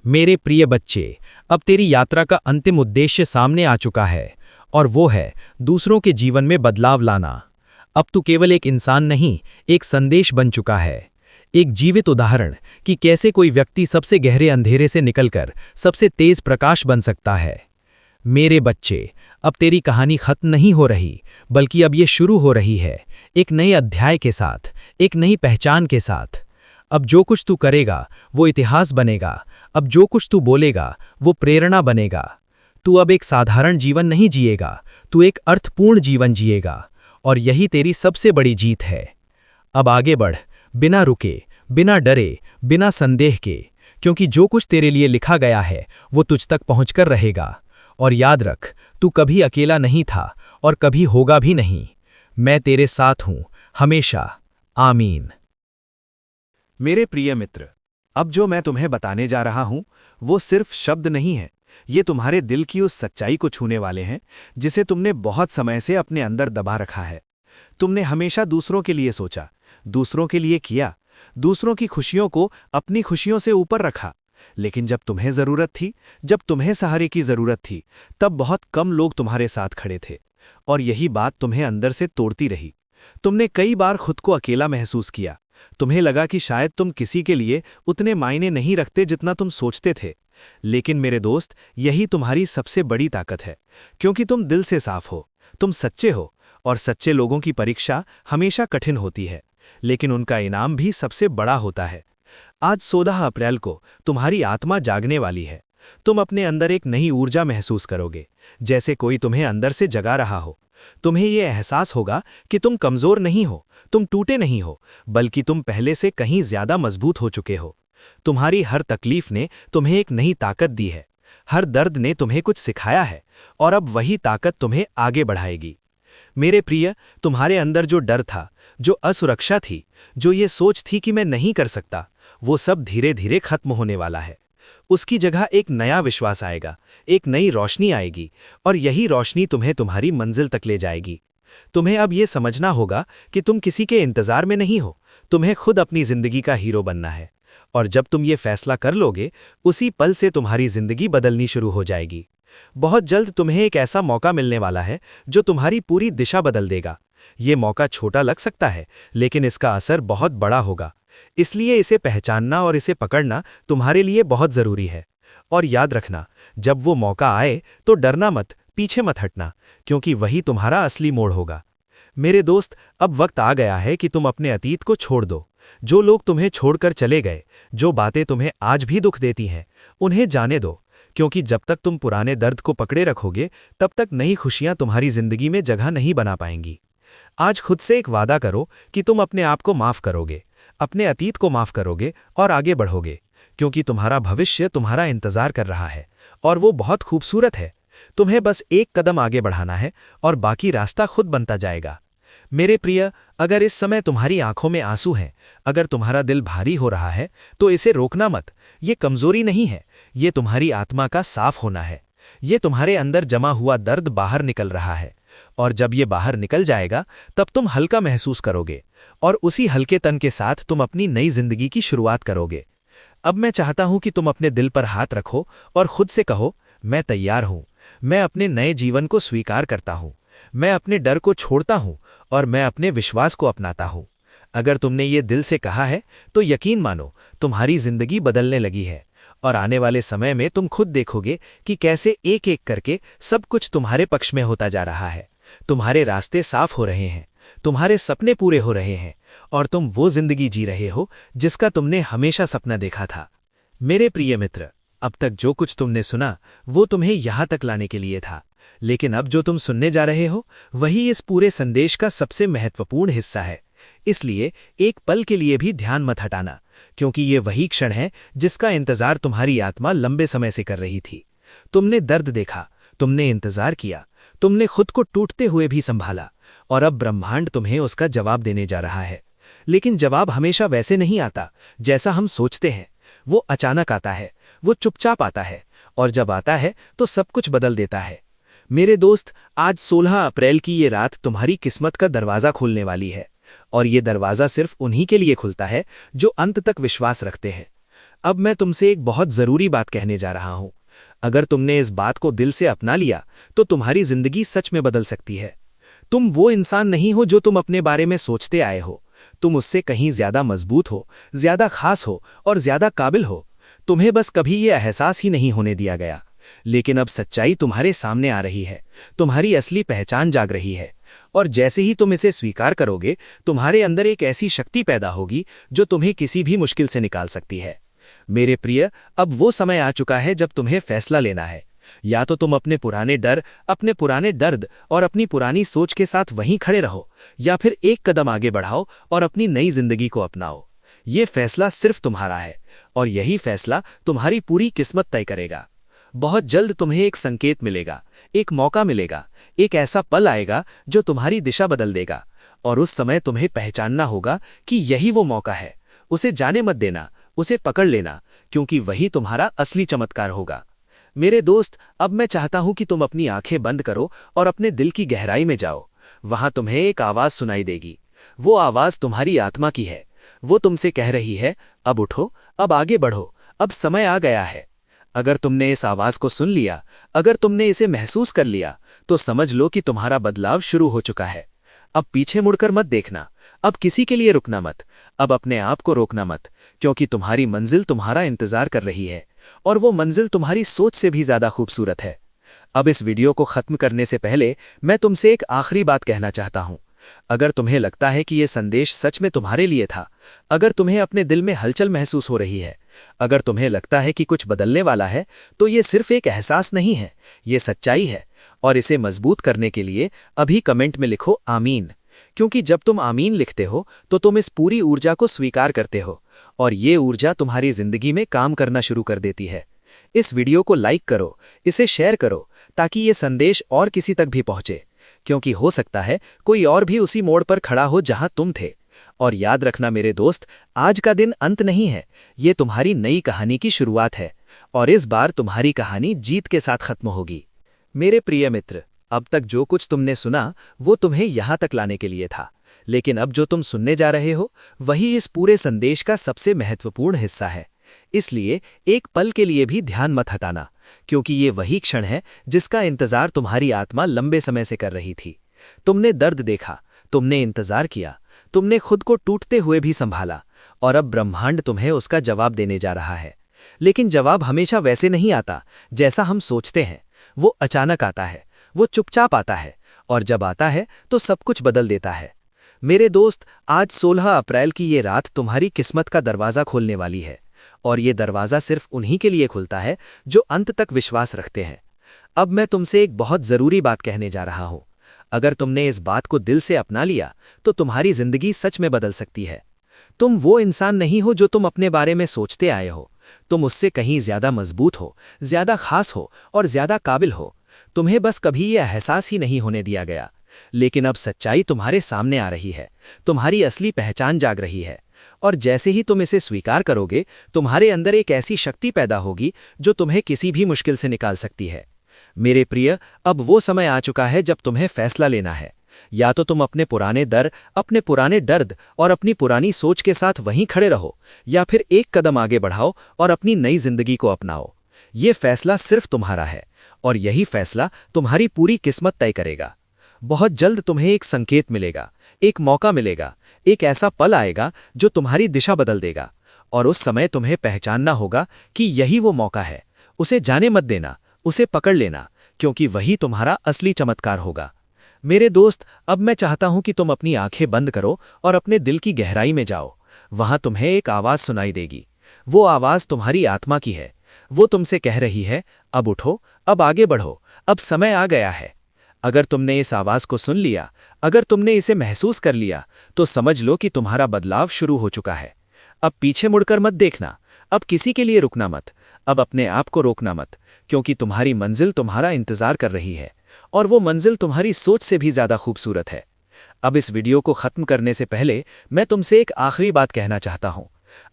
मेरे प्रिय बच्चे, अब तेरी यात्रा का अंतिम उद्देश्य सामने आ चुका है, और वो है दूसरों के जीवन में बदलाव लाना। अब तू केवल एक इंसान नहीं, एक संदेश बन चुका है, एक जीवित उदाहरण कि कैसे कोई व्यक्ति सबसे गहरे अंधेरे से निकलकर सबसे तेज प्रकाश बन सकता है। मेरे बच्चे, अब तेरी कहानी खत्म नहीं हो रही, बल्कि अब ये शुरू हो रही है, एक नए अध्याय के साथ, एक नई पहचान के साथ। अब जो कुछ तू करेगा वो इतिहास बनेगा, अब जो कुछ तू बोलेगा वो प्रेरणा बनेगा। तू अब एक साधारण जीवन नहीं जिएगा, तू एक अर्थपूर्ण जीवन जिएगा, और यही तेरी सबसे बड़ी जीत है। अब आगे बढ़, बिना रुके, बिना डरे, बिना संदेह के, क्योंकि जो कुछ तेरे लिए लिखा गया है वो तुझ तक पहुंचकर रहेगा। और याद रख, तू कभी अकेला नहीं था और कभी होगा भी नहीं। मैं तेरे साथ हूं हमेशा। आमीन। मेरे प्रिय मित्र, अब जो मैं तुम्हें बताने जा रहा हूं वो सिर्फ शब्द नहीं है, ये तुम्हारे दिल की उस सच्चाई को छूने वाले हैं जिसे तुमने बहुत समय से अपने अंदर दबा रखा है। तुमने हमेशा दूसरों के लिए सोचा, दूसरों के लिए किया, दूसरों की खुशियों को अपनी खुशियों से ऊपर रखा, लेकिन जब तुम्हें जरूरत थी, जब तुम्हें सहारे की जरूरत थी, तब बहुत कम लोग तुम्हारे साथ खड़े थे, और यही बात तुम्हें अंदर से तोड़ती रही। तुमने कई बार खुद को अकेला महसूस किया, तुम्हें लगा कि शायद तुम किसी के लिए उतने मायने नहीं रखते जितना तुम सोचते थे। लेकिन मेरे दोस्त, यही तुम्हारी सबसे बड़ी ताकत है, क्योंकि तुम दिल से साफ हो, तुम सच्चे हो, और सच्चे लोगों की परीक्षा हमेशा कठिन होती है, लेकिन उनका इनाम भी सबसे बड़ा होता है। आज 14 अप्रैल को तुम्हारी आत्मा जागने वाली है। तुम अपने अंदर एक नई ऊर्जा महसूस करोगे, जैसे कोई तुम्हें अंदर से जगा रहा हो। तुम्हें यह एहसास होगा कि तुम कमजोर नहीं हो, तुम टूटे नहीं हो, बल्कि तुम पहले से कहीं ज्यादा मजबूत हो चुके हो। तुम्हारी हर तकलीफ ने तुम्हें एक नई ताकत दी है, हर दर्द ने तुम्हें कुछ सिखाया है, और अब वही ताकत तुम्हें आगे बढ़ाएगी। मेरे प्रिय, तुम्हारे अंदर जो डर था, जो असुरक्षा थी, जो ये सोच थी कि मैं नहीं कर सकता, वो सब धीरे धीरे खत्म होने वाला है। उसकी जगह एक नया विश्वास आएगा, एक नई रोशनी आएगी, और यही रोशनी तुम्हें तुम्हारी मंजिल तक ले जाएगी। तुम्हें अब ये समझना होगा कि तुम किसी के इंतजार में नहीं हो, तुम्हें खुद अपनी जिंदगी का हीरो बनना है। और जब तुम ये फैसला कर लोगे, उसी पल से तुम्हारी जिंदगी बदलनी शुरू हो जाएगी। बहुत जल्द तुम्हें एक ऐसा मौका मिलने वाला है जो तुम्हारी पूरी दिशा बदल देगा। ये मौका छोटा लग सकता है, लेकिन इसका असर बहुत बड़ा होगा। इसलिए इसे पहचानना और इसे पकड़ना तुम्हारे लिए बहुत जरूरी है। और याद रखना, जब वो मौका आए तो डरना मत, पीछे मत हटना, क्योंकि वही तुम्हारा असली मोड़ होगा। मेरे दोस्त, अब वक्त आ गया है कि तुम अपने अतीत को छोड़ दो। जो लोग तुम्हें छोड़कर चले गए, जो बातें तुम्हें आज भी दुख देती हैं, उन्हें जाने दो, क्योंकि जब तक तुम पुराने दर्द को पकड़े रखोगे, तब तक नई खुशियां तुम्हारी जिंदगी में जगह नहीं बना पाएंगी। आज खुद से एक वादा करो कि तुम अपने आप को माफ करोगे, अपने अतीत को माफ करोगे और आगे बढ़ोगे। क्योंकि तुम्हारा भविष्य तुम्हारा इंतजार कर रहा है और वो बहुत खूबसूरत है। तुम्हें बस एक कदम आगे बढ़ाना है और बाकी रास्ता खुद बनता जाएगा। मेरे प्रिय, अगर इस समय तुम्हारी आंखों में आंसू हैं, अगर तुम्हारा दिल भारी हो रहा है, तो इसे रोकना मत। ये कमजोरी नहीं है, ये तुम्हारी आत्मा का साफ होना है। ये तुम्हारे अंदर जमा हुआ दर्द बाहर निकल रहा है, और जब ये बाहर निकल जाएगा तब तुम हल्का महसूस करोगे, और उसी हल्के तन के साथ तुम अपनी नई जिंदगी की शुरुआत करोगे। अब मैं चाहता हूं कि तुम अपने दिल पर हाथ रखो और खुद से कहो, मैं तैयार हूं, मैं अपने नए जीवन को स्वीकार करता हूं, मैं अपने डर को छोड़ता हूं और मैं अपने विश्वास को अपनाता हूं। अगर तुमने ये दिल से कहा है तो यकीन मानो, तुम्हारी जिंदगी बदलने लगी है, और आने वाले समय में तुम खुद देखोगे कि कैसे एक एक करके सब कुछ तुम्हारे पक्ष में होता जा रहा है। तुम्हारे रास्ते साफ हो रहे हैं, तुम्हारे सपने पूरे हो रहे हैं, और तुम वो जिंदगी जी रहे हो जिसका तुमने हमेशा सपना देखा था। मेरे प्रिय मित्र, अब तक जो कुछ तुमने सुना वो तुम्हें यहां तक लाने के लिए था, लेकिन अब जो तुम सुनने जा रहे हो वही इस पूरे संदेश का सबसे महत्वपूर्ण हिस्सा है। इसलिए एक पल के लिए भी ध्यान मत हटाना, क्योंकि ये वही क्षण है जिसका इंतजार तुम्हारी आत्मा लंबे समय से कर रही थी। तुमने दर्द देखा, तुमने इंतजार किया, तुमने खुद को टूटते हुए भी संभाला, और अब ब्रह्मांड तुम्हें उसका जवाब देने जा रहा है। लेकिन जवाब हमेशा वैसे नहीं आता जैसा हम सोचते हैं। वो अचानक आता है, वो चुपचाप आता है, और जब आता है तो सब कुछ बदल देता है। मेरे दोस्त, आज 16 अप्रैल की ये रात तुम्हारी किस्मत का दरवाजा खोलने वाली है, और ये दरवाजा सिर्फ उन्हीं के लिए खुलता है जो अंत तक विश्वास रखते हैं। अब मैं तुमसे एक बहुत जरूरी बात कहने जा रहा हूं। अगर तुमने इस बात को दिल से अपना लिया तो तुम्हारी जिंदगी सच में बदल सकती है। तुम वो इंसान नहीं हो जो तुम अपने बारे में सोचते आए हो। तुम उससे कहीं ज्यादा मजबूत हो, ज्यादा खास हो और ज्यादा काबिल हो। तुम्हें बस कभी ये एहसास ही नहीं होने दिया गया। लेकिन अब सच्चाई तुम्हारे सामने आ रही है, तुम्हारी असली पहचान जाग रही है, और जैसे ही तुम इसे स्वीकार करोगे, तुम्हारे अंदर एक ऐसी शक्ति पैदा होगी जो तुम्हें किसी भी मुश्किल से निकाल सकती है। मेरे प्रिय, अब वो समय आ चुका है जब तुम्हें फैसला लेना है। या तो तुम अपने पुराने डर, अपने पुराने दर्द और अपनी पुरानी सोच के साथ वहीं खड़े रहो, या फिर एक कदम आगे बढ़ाओ और अपनी नई जिंदगी को अपनाओ। ये फैसला सिर्फ तुम्हारा है, और यही फैसला तुम्हारी पूरी किस्मत तय करेगा। बहुत जल्द तुम्हें एक संकेत मिलेगा, एक मौका मिलेगा, एक ऐसा पल आएगा जो तुम्हारी दिशा बदल देगा, और उस समय तुम्हें पहचानना होगा कि यही वो मौका है। उसे जाने मत देना, उसे पकड़ लेना, क्योंकि वही तुम्हारा असली चमत्कार होगा। मेरे दोस्त, अब मैं चाहता हूं कि तुम अपनी आंखें बंद करो और अपने दिल की गहराई में जाओ। वहां तुम्हें एक आवाज सुनाई देगी। वो आवाज तुम्हारी आत्मा की है। वो तुमसे कह रही है, अब उठो, अब आगे बढ़ो, अब समय आ गया है। अगर तुमने इस आवाज को सुन लिया, अगर तुमने इसे महसूस कर लिया, तो समझ लो कि तुम्हारा बदलाव शुरू हो चुका है। अब पीछे मुड़कर मत देखना, अब किसी के लिए रुकना मत, अब अपने आप को रोकना मत, क्योंकि तुम्हारी मंजिल तुम्हारा इंतजार कर रही है, और वो मंजिल तुम्हारी सोच से भी ज्यादा खूबसूरत है। अब इस वीडियो को खत्म करने से पहले मैं तुमसे एक आखिरी बात कहना चाहता हूं। अगर तुम्हें लगता है कि यह संदेश सच में तुम्हारे लिए था, अगर तुम्हें अपने दिल में हलचल महसूस हो रही है, अगर तुम्हें लगता है कि कुछ बदलने वाला है, तो ये सिर्फ एक एहसास नहीं है, ये सच्चाई है। और इसे मजबूत करने के लिए अभी कमेंट में लिखो आमीन, क्योंकि जब तुम आमीन लिखते हो तो तुम इस पूरी ऊर्जा को स्वीकार करते हो, और ये ऊर्जा तुम्हारी जिंदगी में काम करना शुरू कर देती है। इस वीडियो को लाइक करो, इसे शेयर करो, ताकि ये संदेश और किसी तक भी पहुंचे, क्योंकि हो सकता है कोई और भी उसी मोड़ पर खड़ा हो जहां तुम थे। और याद रखना मेरे दोस्त, आज का दिन अंत नहीं है, ये तुम्हारी नई कहानी की शुरुआत है, और इस बार तुम्हारी कहानी जीत के साथ खत्म होगी। मेरे प्रिय मित्र, अब तक जो कुछ तुमने सुना वो तुम्हें यहां तक लाने के लिए था, लेकिन अब जो तुम सुनने जा रहे हो वही इस पूरे संदेश का सबसे महत्वपूर्ण हिस्सा है। इसलिए एक पल के लिए भी ध्यान मत हटाना, क्योंकि ये वही क्षण है जिसका इंतजार तुम्हारी आत्मा लंबे समय से कर रही थी। तुमने दर्द देखा, तुमने इंतजार किया, तुमने खुद को टूटते हुए भी संभाला, और अब ब्रह्मांड तुम्हें उसका जवाब देने जा रहा है। लेकिन जवाब हमेशा वैसे नहीं आता जैसा हम सोचते हैं। वो अचानक आता है, वो चुपचाप आता है, और जब आता है तो सब कुछ बदल देता है। मेरे दोस्त, आज 16 अप्रैल की ये रात तुम्हारी किस्मत का दरवाजा खोलने वाली है, और ये दरवाजा सिर्फ उन्हीं के लिए खुलता है जो अंत तक विश्वास रखते हैं। अब मैं तुमसे एक बहुत जरूरी बात कहने जा रहा हूं। अगर तुमने इस बात को दिल से अपना लिया तो तुम्हारी जिंदगी सच में बदल सकती है। तुम वो इंसान नहीं हो जो तुम अपने बारे में सोचते आए हो। तुम उससे कहीं ज्यादा मजबूत हो, ज्यादा खास हो और ज्यादा काबिल हो। तुम्हें बस कभी यह एहसास ही नहीं होने दिया गया। लेकिन अब सच्चाई तुम्हारे सामने आ रही है, तुम्हारी असली पहचान जाग रही है। और जैसे ही तुम इसे स्वीकार करोगे, तुम्हारे अंदर एक ऐसी शक्ति पैदा होगी जो तुम्हें किसी भी मुश्किल से निकाल सकती है। मेरे प्रिय, अब वो समय आ चुका है जब तुम्हें फैसला लेना है। या तो तुम अपने पुराने डर, अपने पुराने दर्द और अपनी पुरानी सोच के साथ वहीं खड़े रहो, या फिर एक कदम आगे बढ़ाओ और अपनी नई जिंदगी को अपनाओ। ये फैसला सिर्फ तुम्हारा है, और यही फैसला तुम्हारी पूरी किस्मत तय करेगा। बहुत जल्द तुम्हें एक संकेत मिलेगा, एक मौका मिलेगा, एक ऐसा पल आएगा जो तुम्हारी दिशा बदल देगा। और उस समय तुम्हें पहचानना होगा कि यही वो मौका है। उसे जाने मत देना, उसे पकड़ लेना, क्योंकि वही तुम्हारा असली चमत्कार होगा। मेरे दोस्त, अब मैं चाहता हूं कि तुम अपनी आंखें बंद करो और अपने दिल की गहराई में जाओ। वहां तुम्हें एक आवाज सुनाई देगी। वो आवाज तुम्हारी आत्मा की है। वो तुमसे कह रही है, अब उठो, अब आगे बढ़ो, अब समय आ गया है। अगर तुमने इस आवाज को सुन लिया, अगर तुमने इसे महसूस कर लिया, तो समझ लो कि तुम्हारा बदलाव शुरू हो चुका है। अब पीछे मुड़कर मत देखना, अब किसी के लिए रुकना मत, अब अपने आप को रोकना मत, क्योंकि तुम्हारी मंजिल तुम्हारा इंतजार कर रही है, और वो मंजिल तुम्हारी सोच से भी ज्यादा खूबसूरत है। अब इस वीडियो को खत्म करने से पहले मैं तुमसे एक आखिरी बात कहना चाहता हूं।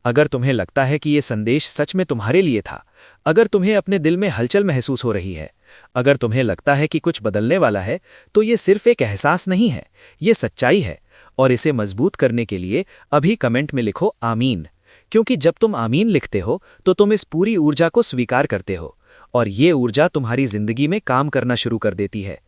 अगर तुम्हें लगता है कि ये संदेश सच में तुम्हारे लिए था, अगर तुम्हें अपने दिल में हलचल महसूस हो रही है, अगर तुम्हें लगता है कि कुछ बदलने वाला है, तो ये सिर्फ एक एहसास नहीं है, ये सच्चाई है। और इसे मजबूत करने के लिए अभी कमेंट में लिखो आमीन, क्योंकि जब तुम आमीन लिखते हो तो तुम इस पूरी ऊर्जा को स्वीकार करते हो, और ये ऊर्जा तुम्हारी जिंदगी में काम करना शुरू कर देती है।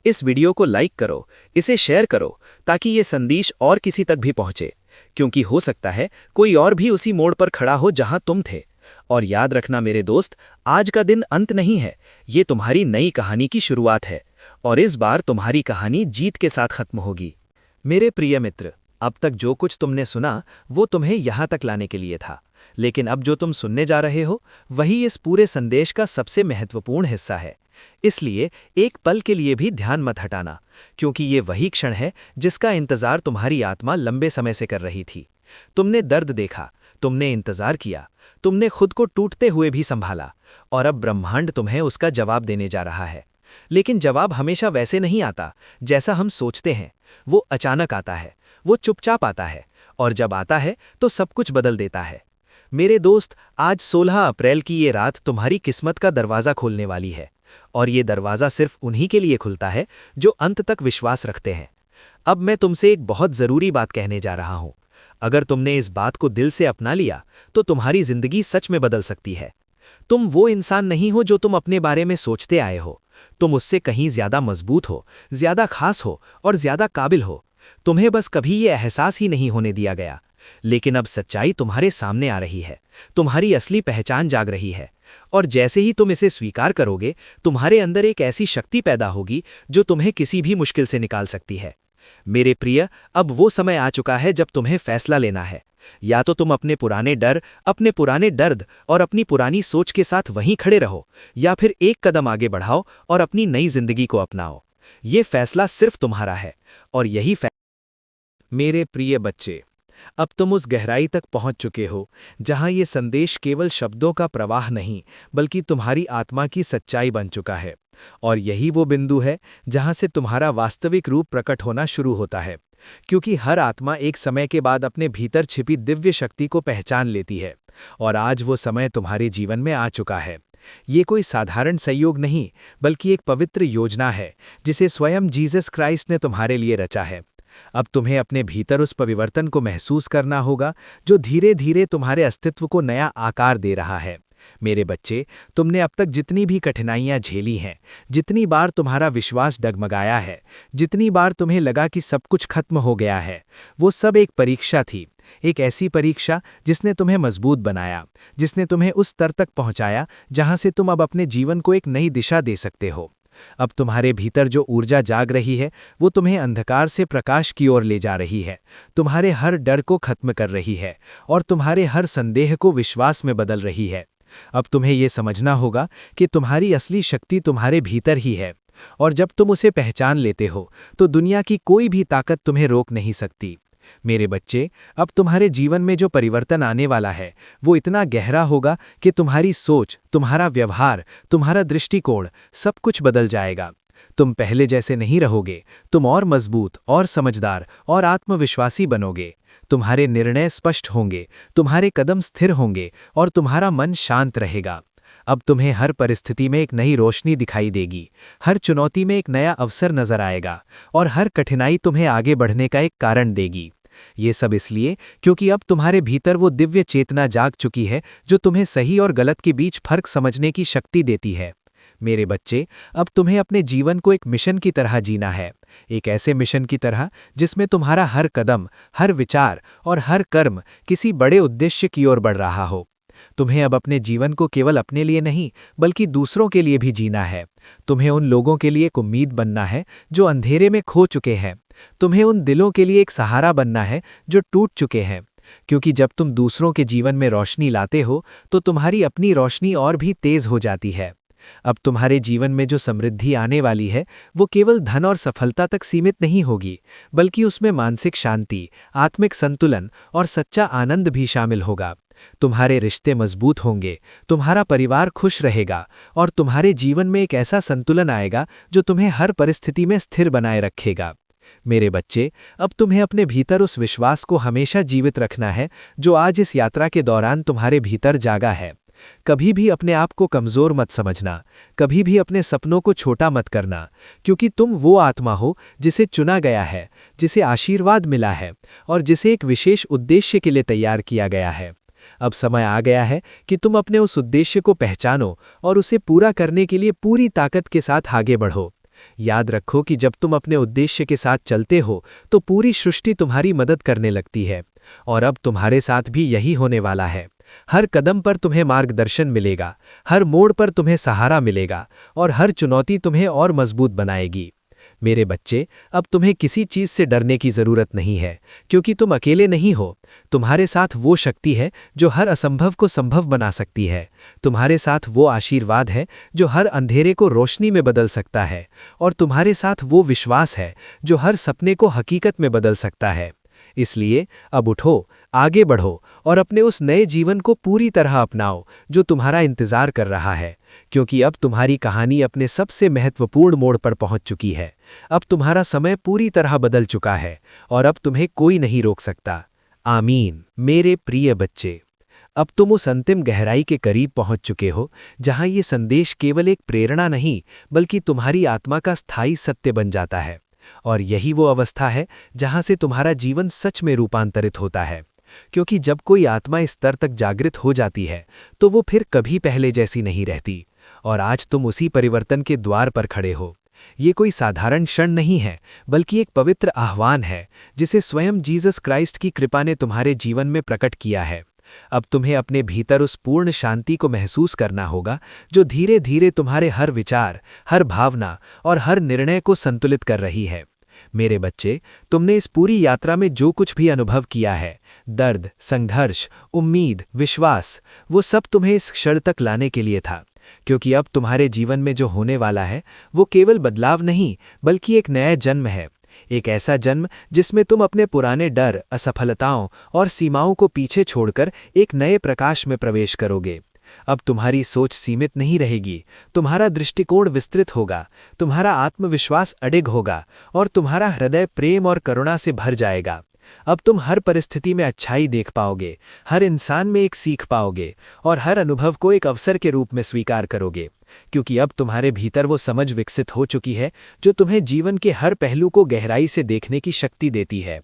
इस वीडियो को लाइक करो, इसे शेयर करो, ताकि ये संदेश और किसी तक भी पहुंचे, क्योंकि हो सकता है कोई और भी उसी मोड़ पर खड़ा हो जहां तुम थे। और याद रखना मेरे दोस्त, आज का दिन अंत नहीं है, ये तुम्हारी नई कहानी की शुरुआत है, और इस बार तुम्हारी कहानी जीत के साथ खत्म होगी। मेरे प्रिय मित्र, अब तक जो कुछ तुमने सुना वो तुम्हें यहाँ तक लाने के लिए था, लेकिन अब जो तुम सुनने जा रहे हो वही इस पूरे संदेश का सबसे महत्वपूर्ण हिस्सा है। इसलिए एक पल के लिए भी ध्यान मत हटाना, क्योंकि ये वही क्षण है जिसका इंतजार तुम्हारी आत्मा लंबे समय से कर रही थी। तुमने दर्द देखा, तुमने इंतजार किया, तुमने खुद को टूटते हुए भी संभाला, और अब ब्रह्मांड तुम्हें उसका जवाब देने जा रहा है। लेकिन जवाब हमेशा वैसे नहीं आता जैसा हम सोचते हैं। वो अचानक आता है, वो चुपचाप आता है, और जब आता है तो सब कुछ बदल देता है। मेरे दोस्त, आज 16 अप्रैल की ये रात तुम्हारी किस्मत का दरवाज़ा खोलने वाली है, और ये दरवाज़ा सिर्फ उन्हीं के लिए खुलता है जो अंत तक विश्वास रखते हैं। अब मैं तुमसे एक बहुत ज़रूरी बात कहने जा रहा हूँ। अगर तुमने इस बात को दिल से अपना लिया तो तुम्हारी ज़िंदगी सच में बदल सकती है। तुम वो इंसान नहीं हो जो तुम अपने बारे में सोचते आए हो। तुम उससे कहीं ज़्यादा मजबूत हो, ज़्यादा खास हो और ज़्यादा काबिल हो। तुम्हें बस कभी ये एहसास ही नहीं होने दिया गया। लेकिन अब सच्चाई तुम्हारे सामने आ रही है, तुम्हारी असली पहचान जाग रही है, और जैसे ही तुम इसे स्वीकार करोगे, तुम्हारे अंदर एक ऐसी शक्ति पैदा होगी जो तुम्हें किसी भी मुश्किल से निकाल सकती है। मेरे प्रिय, अब वो समय आ चुका है जब तुम्हें फैसला लेना है। या तो तुम अपने पुराने डर, अपने पुराने दर्द और अपनी पुरानी सोच के साथ वहीं खड़े रहो, या फिर एक कदम आगे बढ़ाओ और अपनी नई जिंदगी को अपनाओ। ये फैसला सिर्फ तुम्हारा है, और यही मेरे प्रिय बच्चे, अब तुम उस गहराई तक पहुंच चुके हो जहां ये संदेश केवल शब्दों का प्रवाह नहीं, बल्कि तुम्हारी आत्मा की सच्चाई बन चुका है। और यही वो बिंदु है जहां से तुम्हारा वास्तविक रूप प्रकट होना शुरू होता है, क्योंकि हर आत्मा एक समय के बाद अपने भीतर छिपी दिव्य शक्ति को पहचान लेती है। और आज वो समय तुम्हारे जीवन में आ चुका है। ये कोई साधारण संयोग नहीं, बल्कि एक पवित्र योजना है जिसे स्वयं जीसस क्राइस्ट ने तुम्हारे लिए रचा है। अब तुम्हें अपने भीतर उस परिवर्तन को महसूस करना होगा जो धीरे धीरे तुम्हारे अस्तित्व को नया आकार दे रहा है। मेरे बच्चे, तुमने अब तक जितनी भी कठिनाइयां झेली हैं, जितनी बार तुम्हारा विश्वास डगमगाया है, जितनी बार तुम्हें लगा कि सब कुछ खत्म हो गया है, वो सब एक परीक्षा थी। एक ऐसी परीक्षा जिसने तुम्हें मजबूत बनाया, जिसने तुम्हें उस स्तर तक पहुंचाया जहां से तुम अब अपने जीवन को एक नई दिशा दे सकते हो। अब तुम्हारे भीतर जो ऊर्जा जाग रही है वो तुम्हें अंधकार से प्रकाश की ओर ले जा रही है, तुम्हारे हर डर को खत्म कर रही है और तुम्हारे हर संदेह को विश्वास में बदल रही है। अब तुम्हें ये समझना होगा कि तुम्हारी असली शक्ति तुम्हारे भीतर ही है, और जब तुम उसे पहचान लेते हो तो दुनिया की कोई भी ताकत तुम्हें रोक नहीं सकती। मेरे बच्चे, अब तुम्हारे जीवन में जो परिवर्तन आने वाला है वो इतना गहरा होगा कि तुम्हारी सोच, तुम्हारा व्यवहार, तुम्हारा दृष्टिकोण सब कुछ बदल जाएगा। तुम पहले जैसे नहीं रहोगे, तुम और मजबूत और समझदार और आत्मविश्वासी बनोगे। तुम्हारे निर्णय स्पष्ट होंगे, तुम्हारे कदम स्थिर होंगे और तुम्हारा मन शांत रहेगा। अब तुम्हें हर परिस्थिति में एक नई रोशनी दिखाई देगी, हर चुनौती में एक नया अवसर नजर आएगा और हर कठिनाई तुम्हें आगे बढ़ने का एक कारण देगी। ये सब इसलिए क्योंकि अब तुम्हारे भीतर वो दिव्य चेतना जाग चुकी है जो तुम्हें सही और गलत के बीच फर्क समझने की शक्ति देती है। मेरे बच्चे, अब तुम्हें अपने जीवन को एक मिशन की तरह जीना है, एक ऐसे मिशन की तरह जिसमें तुम्हारा हर कदम, हर विचार और हर कर्म किसी बड़े उद्देश्य की ओर बढ़ रहा हो। तुम्हें अब अपने जीवन को केवल अपने लिए नहीं बल्कि दूसरों के लिए भी जीना है। तुम्हें उन लोगों के लिए एक उम्मीद बनना है जो अंधेरे में खो चुके हैं। तुम्हें उन दिलों के लिए एक सहारा बनना है जो टूट चुके हैं। क्योंकि जब तुम दूसरों के जीवन में रोशनी लाते हो तो तुम्हारी अपनी रोशनी और भी तेज हो जाती है। अब तुम्हारे जीवन में जो समृद्धि आने वाली है वो केवल धन और सफलता तक सीमित नहीं होगी, बल्कि उसमें मानसिक शांति, आत्मिक संतुलन और सच्चा आनंद भी शामिल होगा। तुम्हारे रिश्ते मजबूत होंगे, तुम्हारा परिवार खुश रहेगा और तुम्हारे जीवन में एक ऐसा संतुलन आएगा जो तुम्हें हर परिस्थिति में स्थिर बनाए रखेगा। मेरे बच्चे, अब तुम्हें अपने भीतर उस विश्वास को हमेशा जीवित रखना है जो आज इस यात्रा के दौरान तुम्हारे भीतर जागा है। कभी भी अपने आप को कमजोर मत समझना, कभी भी अपने सपनों को छोटा मत करना, क्योंकि तुम वो आत्मा हो जिसे चुना गया है, जिसे आशीर्वाद मिला है और जिसे एक विशेष उद्देश्य के लिए तैयार किया गया है। अब समय आ गया है कि तुम अपने उस उद्देश्य को पहचानो और उसे पूरा करने के लिए पूरी ताकत के साथ आगे बढ़ो। याद रखो कि जब तुम अपने उद्देश्य के साथ चलते हो तो पूरी सृष्टि तुम्हारी मदद करने लगती है और अब तुम्हारे साथ भी यही होने वाला है। हर कदम पर तुम्हें मार्गदर्शन मिलेगा, हर मोड़ पर तुम्हें सहारा मिलेगा और हर चुनौती तुम्हें और मजबूत बनाएगी। मेरे बच्चे, अब तुम्हें किसी चीज से डरने की जरूरत नहीं है, क्योंकि तुम अकेले नहीं हो। तुम्हारे साथ वो शक्ति है जो हर असंभव को संभव बना सकती है। तुम्हारे साथ वो आशीर्वाद है जो हर अंधेरे को रोशनी में बदल सकता है और तुम्हारे साथ वो विश्वास है जो हर सपने को हकीकत में बदल सकता है। इसलिए अब उठो, आगे बढ़ो और अपने उस नए जीवन को पूरी तरह अपनाओ जो तुम्हारा इंतजार कर रहा है, क्योंकि अब तुम्हारी कहानी अपने सबसे महत्वपूर्ण मोड़ पर पहुंच चुकी है। अब तुम्हारा समय पूरी तरह बदल चुका है और अब तुम्हें कोई नहीं रोक सकता। आमीन। मेरे प्रिय बच्चे, अब तुम उस अंतिम गहराई के करीब पहुंच चुके हो जहां ये संदेश केवल एक प्रेरणा नहीं बल्कि तुम्हारी आत्मा का स्थायी सत्य बन जाता है। और यही वो अवस्था है जहां से तुम्हारा जीवन सच में रूपांतरित होता है, क्योंकि जब कोई आत्मा इस स्तर तक जागृत हो जाती है तो वो फिर कभी पहले जैसी नहीं रहती। और आज तुम उसी परिवर्तन के द्वार पर खड़े हो। ये कोई साधारण क्षण नहीं है बल्कि एक पवित्र आह्वान है जिसे स्वयं जीसस क्राइस्ट की कृपा ने तुम्हारे जीवन में प्रकट किया है। अब तुम्हें अपने भीतर उस पूर्ण शांति को महसूस करना होगा जो धीरे धीरे तुम्हारे हर विचार, हर भावना और हर निर्णय को संतुलित कर रही है। मेरे बच्चे, तुमने इस पूरी यात्रा में जो कुछ भी अनुभव किया है, दर्द, संघर्ष, उम्मीद, विश्वास, वो सब तुम्हें इस क्षण तक लाने के लिए था, क्योंकि अब तुम्हारे जीवन में जो होने वाला है वो केवल बदलाव नहीं बल्कि एक नया जन्म है। एक ऐसा जन्म जिसमें तुम अपने पुराने डर, असफलताओं और सीमाओं को पीछे छोड़कर एक नए प्रकाश में प्रवेश करोगे। अब तुम्हारी सोच सीमित नहीं रहेगी, तुम्हारा दृष्टिकोण विस्तृत होगा, तुम्हारा आत्मविश्वास अडिग होगा और तुम्हारा हृदय प्रेम और करुणा से भर जाएगा। अब तुम हर परिस्थिति में अच्छाई देख पाओगे, हर इंसान में एक सीख पाओगे और हर अनुभव को एक अवसर के रूप में स्वीकार करोगे, क्योंकि अब तुम्हारे भीतर वो समझ विकसित हो चुकी है जो तुम्हें जीवन के हर पहलू को गहराई से देखने की शक्ति देती है।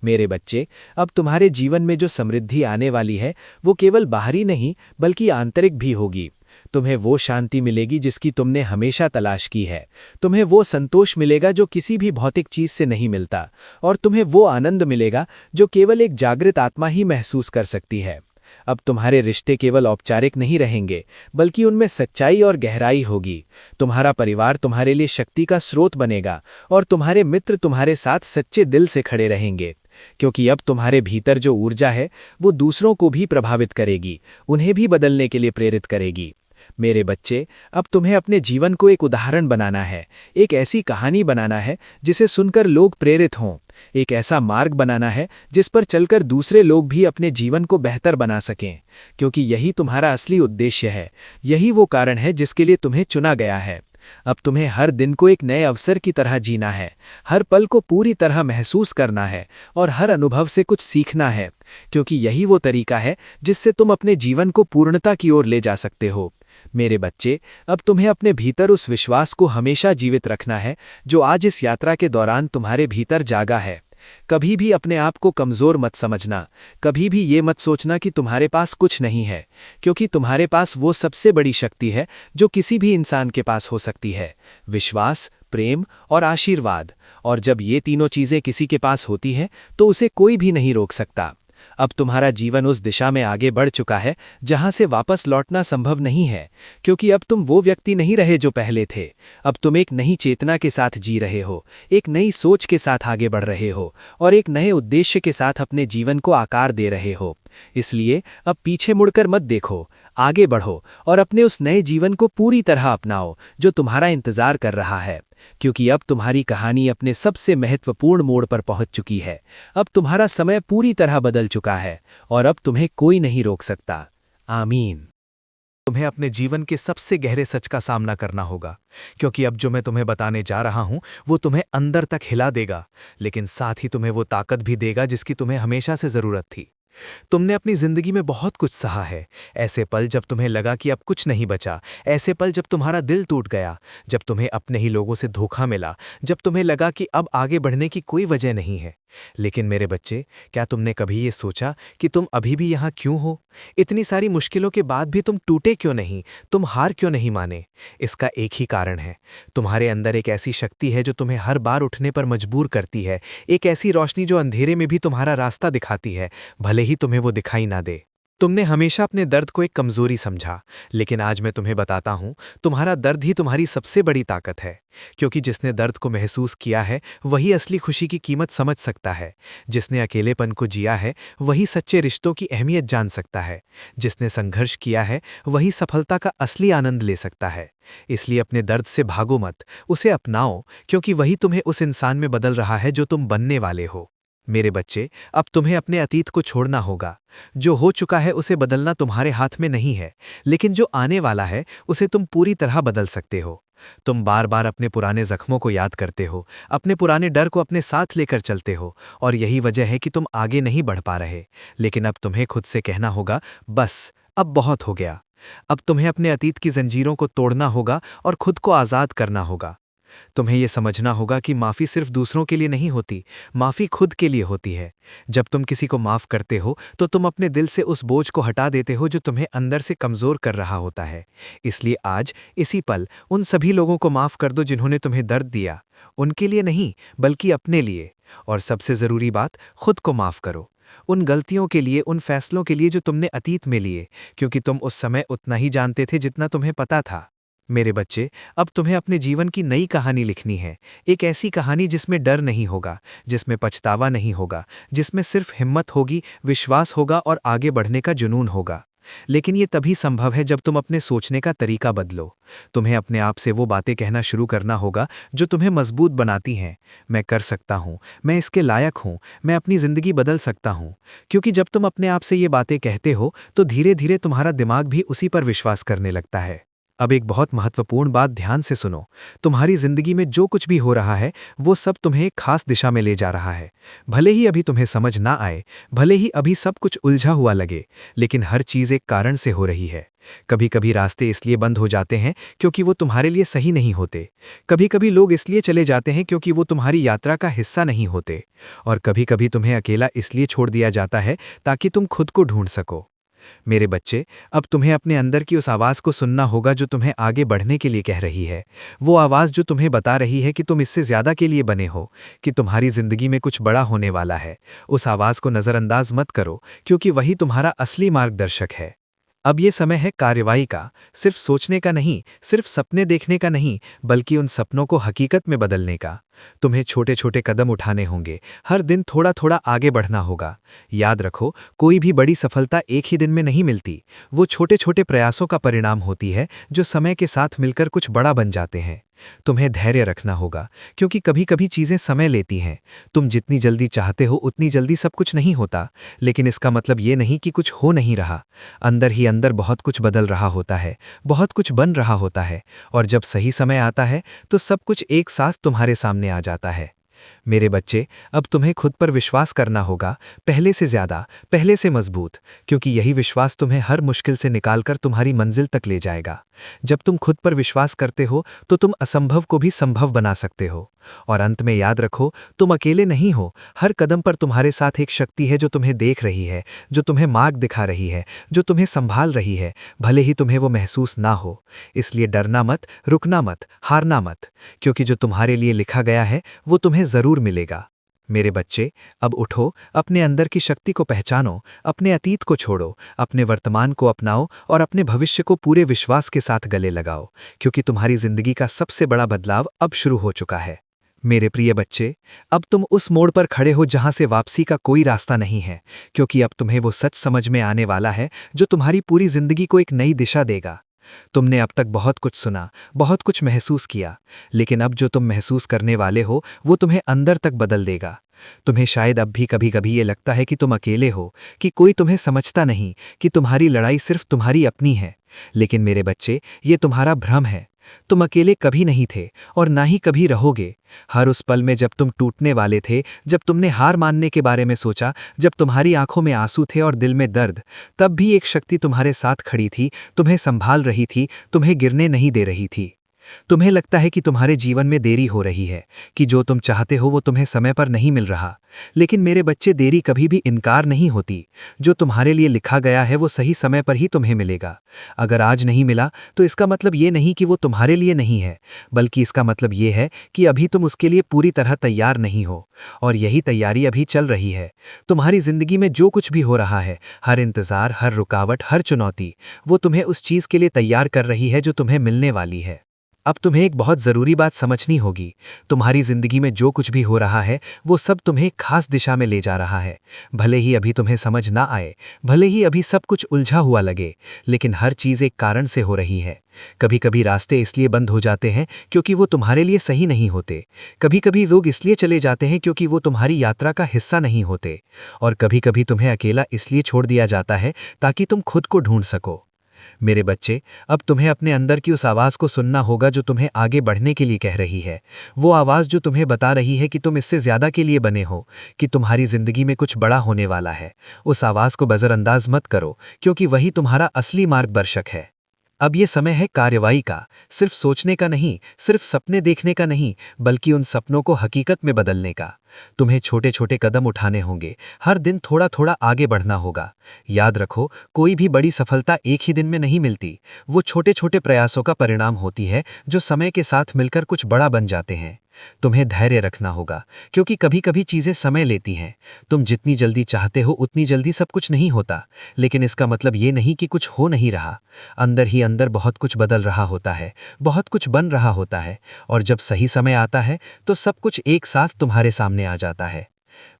मेरे बच्चे, अब तुम्हारे जीवन में जो समृद्धि आने वाली है वो केवल बाहरी नहीं बल्कि आंतरिक भी होगी। तुम्हें वो शांति मिलेगी जिसकी तुमने हमेशा तलाश की है, तुम्हें वो संतोष मिलेगा जो किसी भी भौतिक चीज से नहीं मिलता और तुम्हें वो आनंद मिलेगा जो केवल एक जागृत आत्मा ही महसूस कर सकती है। अब तुम्हारे रिश्ते केवल औपचारिक नहीं रहेंगे बल्कि उनमें सच्चाई और गहराई होगी। तुम्हारा परिवार तुम्हारे लिए शक्ति का स्रोत बनेगा और तुम्हारे मित्र तुम्हारे साथ सच्चे दिल से खड़े रहेंगे, क्योंकि अब तुम्हारे भीतर जो ऊर्जा है वो दूसरों को भी प्रभावित करेगी, उन्हें भी बदलने के लिए प्रेरित करेगी। मेरे बच्चे, अब तुम्हें अपने जीवन को एक उदाहरण बनाना है, एक ऐसी कहानी बनाना है जिसे सुनकर लोग प्रेरित हों, एक ऐसा मार्ग बनाना है जिस पर चलकर दूसरे लोग भी अपने जीवन को बेहतर बना सकें, क्योंकि यही तुम्हारा असली उद्देश्य है, यही वो कारण है जिसके लिए तुम्हें चुना गया है। अब तुम्हें हर दिन को एक नए अवसर की तरह जीना है, हर पल को पूरी तरह महसूस करना है और हर अनुभव से कुछ सीखना है, क्योंकि यही वो तरीका है जिससे तुम अपने जीवन को पूर्णता की ओर ले जा सकते हो। मेरे बच्चे, अब तुम्हें अपने भीतर उस विश्वास को हमेशा जीवित रखना है जो आज इस यात्रा के दौरान तुम्हारे भीतर जागा है। कभी भी अपने आप को कमजोर मत समझना, कभी भी ये मत सोचना कि तुम्हारे पास कुछ नहीं है, क्योंकि तुम्हारे पास वो सबसे बड़ी शक्ति है जो किसी भी इंसान के पास हो सकती है, विश्वास, प्रेम और आशीर्वाद। और जब ये तीनों चीजें किसी के पास होती हैं तो उसे कोई भी नहीं रोक सकता। अब तुम्हारा जीवन उस दिशा में आगे बढ़ चुका है जहां से वापस लौटना संभव नहीं है, क्योंकि अब तुम वो व्यक्ति नहीं रहे जो पहले थे। अब तुम एक नई चेतना के साथ जी रहे हो, एक नई सोच के साथ आगे बढ़ रहे हो और एक नए उद्देश्य के साथ अपने जीवन को आकार दे रहे हो। इसलिए अब पीछे मुड़कर मत देखो, आगे बढ़ो और अपने उस नए जीवन को पूरी तरह अपनाओ जो तुम्हारा इंतजार कर रहा है, क्योंकि अब तुम्हारी कहानी अपने सबसे महत्वपूर्ण मोड़ पर पहुंच चुकी है। अब तुम्हारा समय पूरी तरह बदल चुका है और अब तुम्हें कोई नहीं रोक सकता। आमीन। तुम्हें अपने जीवन के सबसे गहरे सच का सामना करना होगा, क्योंकि अब जो मैं तुम्हें बताने जा रहा हूं वो तुम्हें अंदर तक हिला देगा, लेकिन साथ ही तुम्हें वो ताकत भी देगा जिसकी तुम्हें हमेशा से जरूरत थी। तुमने अपनी जिंदगी में बहुत कुछ सहा है, ऐसे पल जब तुम्हें लगा कि अब कुछ नहीं बचा, ऐसे पल जब तुम्हारा दिल टूट गया, जब तुम्हें अपने ही लोगों से धोखा मिला, जब तुम्हें लगा कि अब आगे बढ़ने की कोई वजह नहीं है। लेकिन मेरे बच्चे, क्या तुमने कभी ये सोचा कि तुम अभी भी यहाँ क्यों हो? इतनी सारी मुश्किलों के बाद भी तुम टूटे क्यों नहीं, तुम हार क्यों नहीं माने? इसका एक ही कारण है, तुम्हारे अंदर एक ऐसी शक्ति है जो तुम्हें हर बार उठने पर मजबूर करती है, एक ऐसी रोशनी जो अंधेरे में भी तुम्हारा रास्ता दिखाती है, भले ही तुम्हें वो दिखाई ना दे। तुमने हमेशा अपने दर्द को एक कमजोरी समझा, लेकिन आज मैं तुम्हें बताता हूं, तुम्हारा दर्द ही तुम्हारी सबसे बड़ी ताकत है, क्योंकि जिसने दर्द को महसूस किया है वही असली खुशी की कीमत समझ सकता है। जिसने अकेलेपन को जिया है वही सच्चे रिश्तों की अहमियत जान सकता है। जिसने संघर्ष किया है वही सफलता का असली आनंद ले सकता है। इसलिए अपने दर्द से भागो मत, उसे अपनाओ, क्योंकि वही तुम्हें उस इंसान में बदल रहा है जो तुम बनने वाले हो। मेरे बच्चे, अब तुम्हें अपने अतीत को छोड़ना होगा। जो हो चुका है उसे बदलना तुम्हारे हाथ में नहीं है, लेकिन जो आने वाला है उसे तुम पूरी तरह बदल सकते हो। तुम बार बार अपने पुराने जख्मों को याद करते हो, अपने पुराने डर को अपने साथ लेकर चलते हो, और यही वजह है कि तुम आगे नहीं बढ़ पा रहे। लेकिन अब तुम्हें खुद से कहना होगा, बस अब बहुत हो गया। अब तुम्हें अपने अतीत की जंजीरों को तोड़ना होगा और खुद को आज़ाद करना होगा। तुम्हें यह समझना होगा कि माफ़ी सिर्फ दूसरों के लिए नहीं होती, माफ़ी खुद के लिए होती है। जब तुम किसी को माफ़ करते हो तो तुम अपने दिल से उस बोझ को हटा देते हो जो तुम्हें अंदर से कमज़ोर कर रहा होता है। इसलिए आज इसी पल उन सभी लोगों को माफ़ कर दो जिन्होंने तुम्हें दर्द दिया, उनके लिए नहीं बल्कि अपने लिए। और सबसे ज़रूरी बात, खुद को माफ़ करो, उन गलतियों के लिए, उन फैसलों के लिए जो तुमने अतीत में लिए, क्योंकि तुम उस समय उतना ही जानते थे जितना तुम्हें पता था। मेरे बच्चे, अब तुम्हें अपने जीवन की नई कहानी लिखनी है, एक ऐसी कहानी जिसमें डर नहीं होगा, जिसमें पछतावा नहीं होगा, जिसमें सिर्फ हिम्मत होगी, विश्वास होगा और आगे बढ़ने का जुनून होगा। लेकिन ये तभी संभव है जब तुम अपने सोचने का तरीका बदलो। तुम्हें अपने आप से वो बातें कहना शुरू करना होगा जो तुम्हें मजबूत बनाती हैं। मैं कर सकता हूँ, मैं इसके लायक हूँ, मैं अपनी ज़िंदगी बदल सकता हूँ। क्योंकि जब तुम अपने आप से ये बातें कहते हो तो धीरे धीरे तुम्हारा दिमाग भी उसी पर विश्वास करने लगता है। अब एक बहुत महत्वपूर्ण बात ध्यान से सुनो, तुम्हारी जिंदगी में जो कुछ भी हो रहा है वो सब तुम्हें एक खास दिशा में ले जा रहा है। भले ही अभी तुम्हें समझ ना आए, भले ही अभी सब कुछ उलझा हुआ लगे, लेकिन हर चीज़ एक कारण से हो रही है। कभी कभी रास्ते इसलिए बंद हो जाते हैं क्योंकि वो तुम्हारे लिए सही नहीं होते। कभी कभी लोग इसलिए चले जाते हैं क्योंकि वो तुम्हारी यात्रा का हिस्सा नहीं होते। और कभी कभी तुम्हें अकेला इसलिए छोड़ दिया जाता है ताकि तुम खुद को ढूंढ सको। मेरे बच्चे, अब तुम्हें अपने अंदर की उस आवाज़ को सुनना होगा जो तुम्हें आगे बढ़ने के लिए कह रही है। वो आवाज़ जो तुम्हें बता रही है कि तुम इससे ज़्यादा के लिए बने हो, कि तुम्हारी ज़िंदगी में कुछ बड़ा होने वाला है। उस आवाज़ को नज़रअंदाज मत करो, क्योंकि वही तुम्हारा असली मार्गदर्शक है। अब ये समय है कार्रवाई का, सिर्फ सोचने का नहीं, सिर्फ सपने देखने का नहीं, बल्कि उन सपनों को हकीकत में बदलने का। तुम्हें छोटे छोटे कदम उठाने होंगे, हर दिन थोड़ा थोड़ा आगे बढ़ना होगा। याद रखो, कोई भी बड़ी सफलता एक ही दिन में नहीं मिलती। वो छोटे छोटे प्रयासों का परिणाम होती है जो समय के साथ मिलकर कुछ बड़ा बन जाते हैं। तुम्हें धैर्य रखना होगा, क्योंकि कभी कभी चीजें समय लेती हैं। तुम जितनी जल्दी चाहते हो उतनी जल्दी सब कुछ नहीं होता, लेकिन इसका मतलब ये नहीं कि कुछ हो नहीं रहा। अंदर ही अंदर बहुत कुछ बदल रहा होता है, बहुत कुछ बन रहा होता है, और जब सही समय आता है तो सब कुछ एक साथ तुम्हारे सामने आ जाता है। मेरे बच्चे, अब तुम्हें खुद पर विश्वास करना होगा, पहले से ज्यादा, पहले से मजबूत, क्योंकि यही विश्वास तुम्हें हर मुश्किल से निकालकर तुम्हारी मंजिल तक ले जाएगा। जब तुम खुद पर विश्वास करते हो तो तुम असंभव को भी संभव बना सकते हो। और अंत में याद रखो, तुम अकेले नहीं हो। हर कदम पर तुम्हारे साथ एक शक्ति है जो तुम्हें देख रही है, जो तुम्हें मार्ग दिखा रही है, जो तुम्हें संभाल रही है, भले ही तुम्हें वो महसूस ना हो। इसलिए डरना मत, रुकना मत, हारना मत, क्योंकि जो तुम्हारे लिए लिखा गया है वो तुम्हें जरूर मिलेगा। मेरे बच्चे, अब उठो, अपने अंदर की शक्ति को पहचानो, अपने अतीत को छोड़ो, अपने वर्तमान को अपनाओ और अपने भविष्य को पूरे विश्वास के साथ गले लगाओ, क्योंकि तुम्हारी जिंदगी का सबसे बड़ा बदलाव अब शुरू हो चुका है। मेरे प्रिय बच्चे, अब तुम उस मोड़ पर खड़े हो जहां से वापसी का कोई रास्ता नहीं है, क्योंकि अब तुम्हें वो सच समझ में आने वाला है जो तुम्हारी पूरी जिंदगी को एक नई दिशा देगा। तुमने अब तक बहुत कुछ सुना, बहुत कुछ महसूस किया, लेकिन अब जो तुम महसूस करने वाले हो वो तुम्हें अंदर तक बदल देगा। तुम्हें शायद अब भी कभी कभी ये लगता है कि तुम अकेले हो, कि कोई तुम्हें समझता नहीं, कि तुम्हारी लड़ाई सिर्फ तुम्हारी अपनी है। लेकिन मेरे बच्चे, ये तुम्हारा भ्रम है। तुम अकेले कभी नहीं थे और ना ही कभी रहोगे। हर उस पल में जब तुम टूटने वाले थे, जब तुमने हार मानने के बारे में सोचा, जब तुम्हारी आंखों में आंसू थे और दिल में दर्द, तब भी एक शक्ति तुम्हारे साथ खड़ी थी, तुम्हें संभाल रही थी, तुम्हें गिरने नहीं दे रही थी। तुम्हें लगता है कि तुम्हारे जीवन में देरी हो रही है, कि जो तुम चाहते हो वो तुम्हें समय पर नहीं मिल रहा। लेकिन मेरे बच्चे, देरी कभी भी इनकार नहीं होती। जो तुम्हारे लिए लिखा गया है वो सही समय पर ही तुम्हें मिलेगा। अगर आज नहीं मिला तो इसका मतलब ये नहीं कि वो तुम्हारे लिए नहीं है, बल्कि इसका मतलब ये है कि अभी तुम उसके लिए पूरी तरह तैयार नहीं हो। और यही तैयारी अभी चल रही है। तुम्हारी जिंदगी में जो कुछ भी हो रहा है, हर इंतजार, हर रुकावट, हर चुनौती, वो तुम्हें उस चीज के लिए तैयार कर रही है जो तुम्हें मिलने वाली है। अब तुम्हें एक बहुत ज़रूरी बात समझनी होगी। तुम्हारी ज़िंदगी में जो कुछ भी हो रहा है वो सब तुम्हें एक खास दिशा में ले जा रहा है। भले ही अभी तुम्हें समझ ना आए, भले ही अभी सब कुछ उलझा हुआ लगे, लेकिन हर चीज़ एक कारण से हो रही है। कभी कभी रास्ते इसलिए बंद हो जाते हैं क्योंकि वो तुम्हारे लिए सही नहीं होते। कभी कभी लोग इसलिए चले जाते हैं क्योंकि वो तुम्हारी यात्रा का हिस्सा नहीं होते। और कभी कभी तुम्हें अकेला इसलिए छोड़ दिया जाता है ताकि तुम खुद को ढूंढ सको। मेरे बच्चे, अब तुम्हें अपने अंदर की उस आवाज़ को सुनना होगा जो तुम्हें आगे बढ़ने के लिए कह रही है। वो आवाज़ जो तुम्हें बता रही है कि तुम इससे ज़्यादा के लिए बने हो, कि तुम्हारी ज़िंदगी में कुछ बड़ा होने वाला है। उस आवाज़ को नज़रअंदाज मत करो, क्योंकि वही तुम्हारा असली मार्गदर्शक है। अब ये समय है कार्रवाई का, सिर्फ सोचने का नहीं, सिर्फ सपने देखने का नहीं, बल्कि उन सपनों को हकीकत में बदलने का। तुम्हें छोटे छोटे कदम उठाने होंगे, हर दिन थोड़ा थोड़ा आगे बढ़ना होगा। याद रखो, कोई भी बड़ी सफलता एक ही दिन में नहीं मिलती। वो छोटे छोटे प्रयासों का परिणाम होती है जो समय के साथ मिलकर कुछ बड़ा बन जाते हैं। तुम्हें धैर्य रखना होगा, क्योंकि कभी कभी चीजें समय लेती हैं। तुम जितनी जल्दी चाहते हो उतनी जल्दी सब कुछ नहीं होता, लेकिन इसका मतलब ये नहीं कि कुछ हो नहीं रहा। अंदर ही अंदर बहुत कुछ बदल रहा होता है, बहुत कुछ बन रहा होता है, और जब सही समय आता है तो सब कुछ एक साथ तुम्हारे सामने आ जाता है।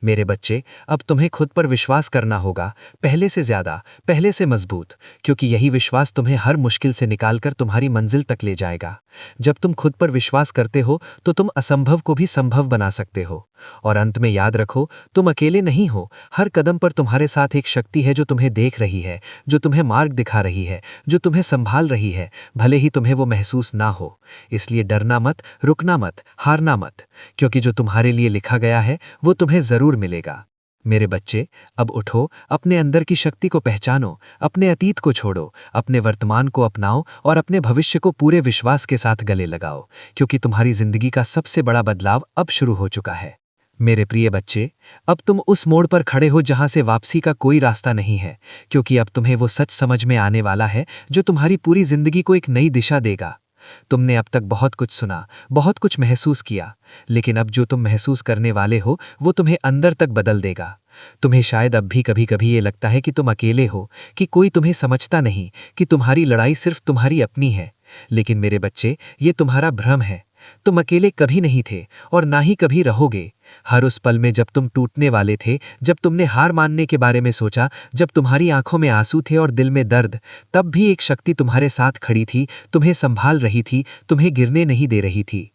मेरे बच्चे, अब तुम्हें खुद पर विश्वास करना होगा, पहले से ज्यादा, पहले से मजबूत, क्योंकि यही विश्वास तुम्हें हर मुश्किल से निकालकर तुम्हारी मंजिल तक ले जाएगा। जब तुम खुद पर विश्वास करते हो तो तुम असंभव को भी संभव बना सकते हो। और अंत में याद रखो, तुम अकेले नहीं हो। हर कदम पर तुम्हारे साथ एक शक्ति है जो तुम्हें देख रही है, जो तुम्हें मार्ग दिखा रही है, जो तुम्हें संभाल रही है, भले ही तुम्हें वो महसूस ना हो। इसलिए डरना मत, रुकना मत, हारना मत, क्योंकि जो तुम्हारे लिए लिखा गया है वो तुम्हें जरूर मिलेगा। मेरे बच्चे, अब उठो, अपने अंदर की शक्ति को पहचानो, अपने अतीत को छोड़ो, अपने वर्तमान को अपनाओ और अपने भविष्य को पूरे विश्वास के साथ गले लगाओ, क्योंकि तुम्हारी जिंदगी का सबसे बड़ा बदलाव अब शुरू हो चुका है। मेरे प्रिय बच्चे, अब तुम उस मोड़ पर खड़े हो जहां से वापसी का कोई रास्ता नहीं है, क्योंकि अब तुम्हें वो सच समझ में आने वाला है जो तुम्हारी पूरी जिंदगी को एक नई दिशा देगा। तुमने अब तक बहुत कुछ सुना, बहुत कुछ महसूस किया, लेकिन अब जो तुम महसूस करने वाले हो वो तुम्हें अंदर तक बदल देगा। तुम्हें शायद अब भी कभी कभी ये लगता है कि तुम अकेले हो, कि कोई तुम्हें समझता नहीं, कि तुम्हारी लड़ाई सिर्फ तुम्हारी अपनी है। लेकिन मेरे बच्चे, ये तुम्हारा भ्रम है। तुम अकेले कभी नहीं थे और ना ही कभी रहोगे। हर उस पल में जब तुम टूटने वाले थे, जब तुमने हार मानने के बारे में सोचा, जब तुम्हारी आंखों में आंसू थे और दिल में दर्द, तब भी एक शक्ति तुम्हारे साथ खड़ी थी, तुम्हें संभाल रही थी, तुम्हें गिरने नहीं दे रही थी।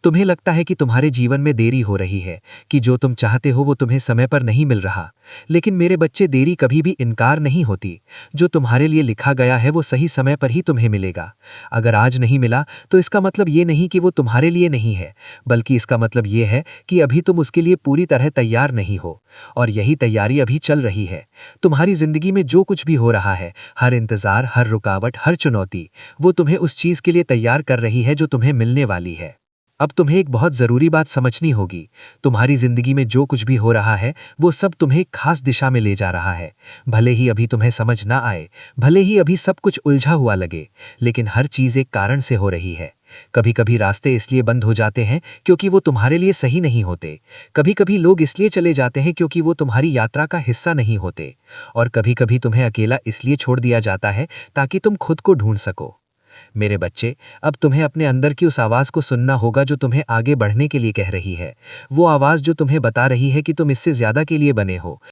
तुम्हें लगता है कि तुम्हारे जीवन में देरी हो रही है, कि जो तुम चाहते हो वो तुम्हें समय पर नहीं मिल रहा। लेकिन मेरे बच्चे, देरी कभी भी इनकार नहीं होती। जो तुम्हारे लिए लिखा गया है वो सही समय पर ही तुम्हें मिलेगा। अगर आज नहीं मिला तो इसका मतलब ये नहीं कि वो तुम्हारे लिए नहीं है, बल्कि इसका मतलब ये है कि अभी तुम उसके लिए पूरी तरह तैयार नहीं हो। और यही तैयारी अभी चल रही है। तुम्हारी जिंदगी में जो कुछ भी हो रहा है, हर इंतजार, हर रुकावट, हर चुनौती, वो तुम्हें उस चीज के लिए तैयार कर रही है जो तुम्हें मिलने वाली है। अब तुम्हें एक बहुत ज़रूरी बात समझनी होगी। तुम्हारी ज़िंदगी में जो कुछ भी हो रहा है वो सब तुम्हें एक खास दिशा में ले जा रहा है। भले ही अभी तुम्हें समझ ना आए, भले ही अभी सब कुछ उलझा हुआ लगे, लेकिन हर चीज़ एक कारण से हो रही है। कभी कभी रास्ते इसलिए बंद हो जाते हैं क्योंकि वो तुम्हारे लिए सही नहीं होते। कभी कभी लोग इसलिए चले जाते हैं क्योंकि वो तुम्हारी यात्रा का हिस्सा नहीं होते। और कभी कभी तुम्हें अकेला इसलिए छोड़ दिया जाता है ताकि तुम खुद को ढूंढ सको। मेरे बच्चे, अब तुम्हें अपने अंदर की उस आवाज़ को सुनना होगा जो तुम्हें आगे बढ़ने के लिए कह रही है। वो आवाज़ जो तुम्हें बता रही है कि तुम इससे ज़्यादा के लिए बने हो।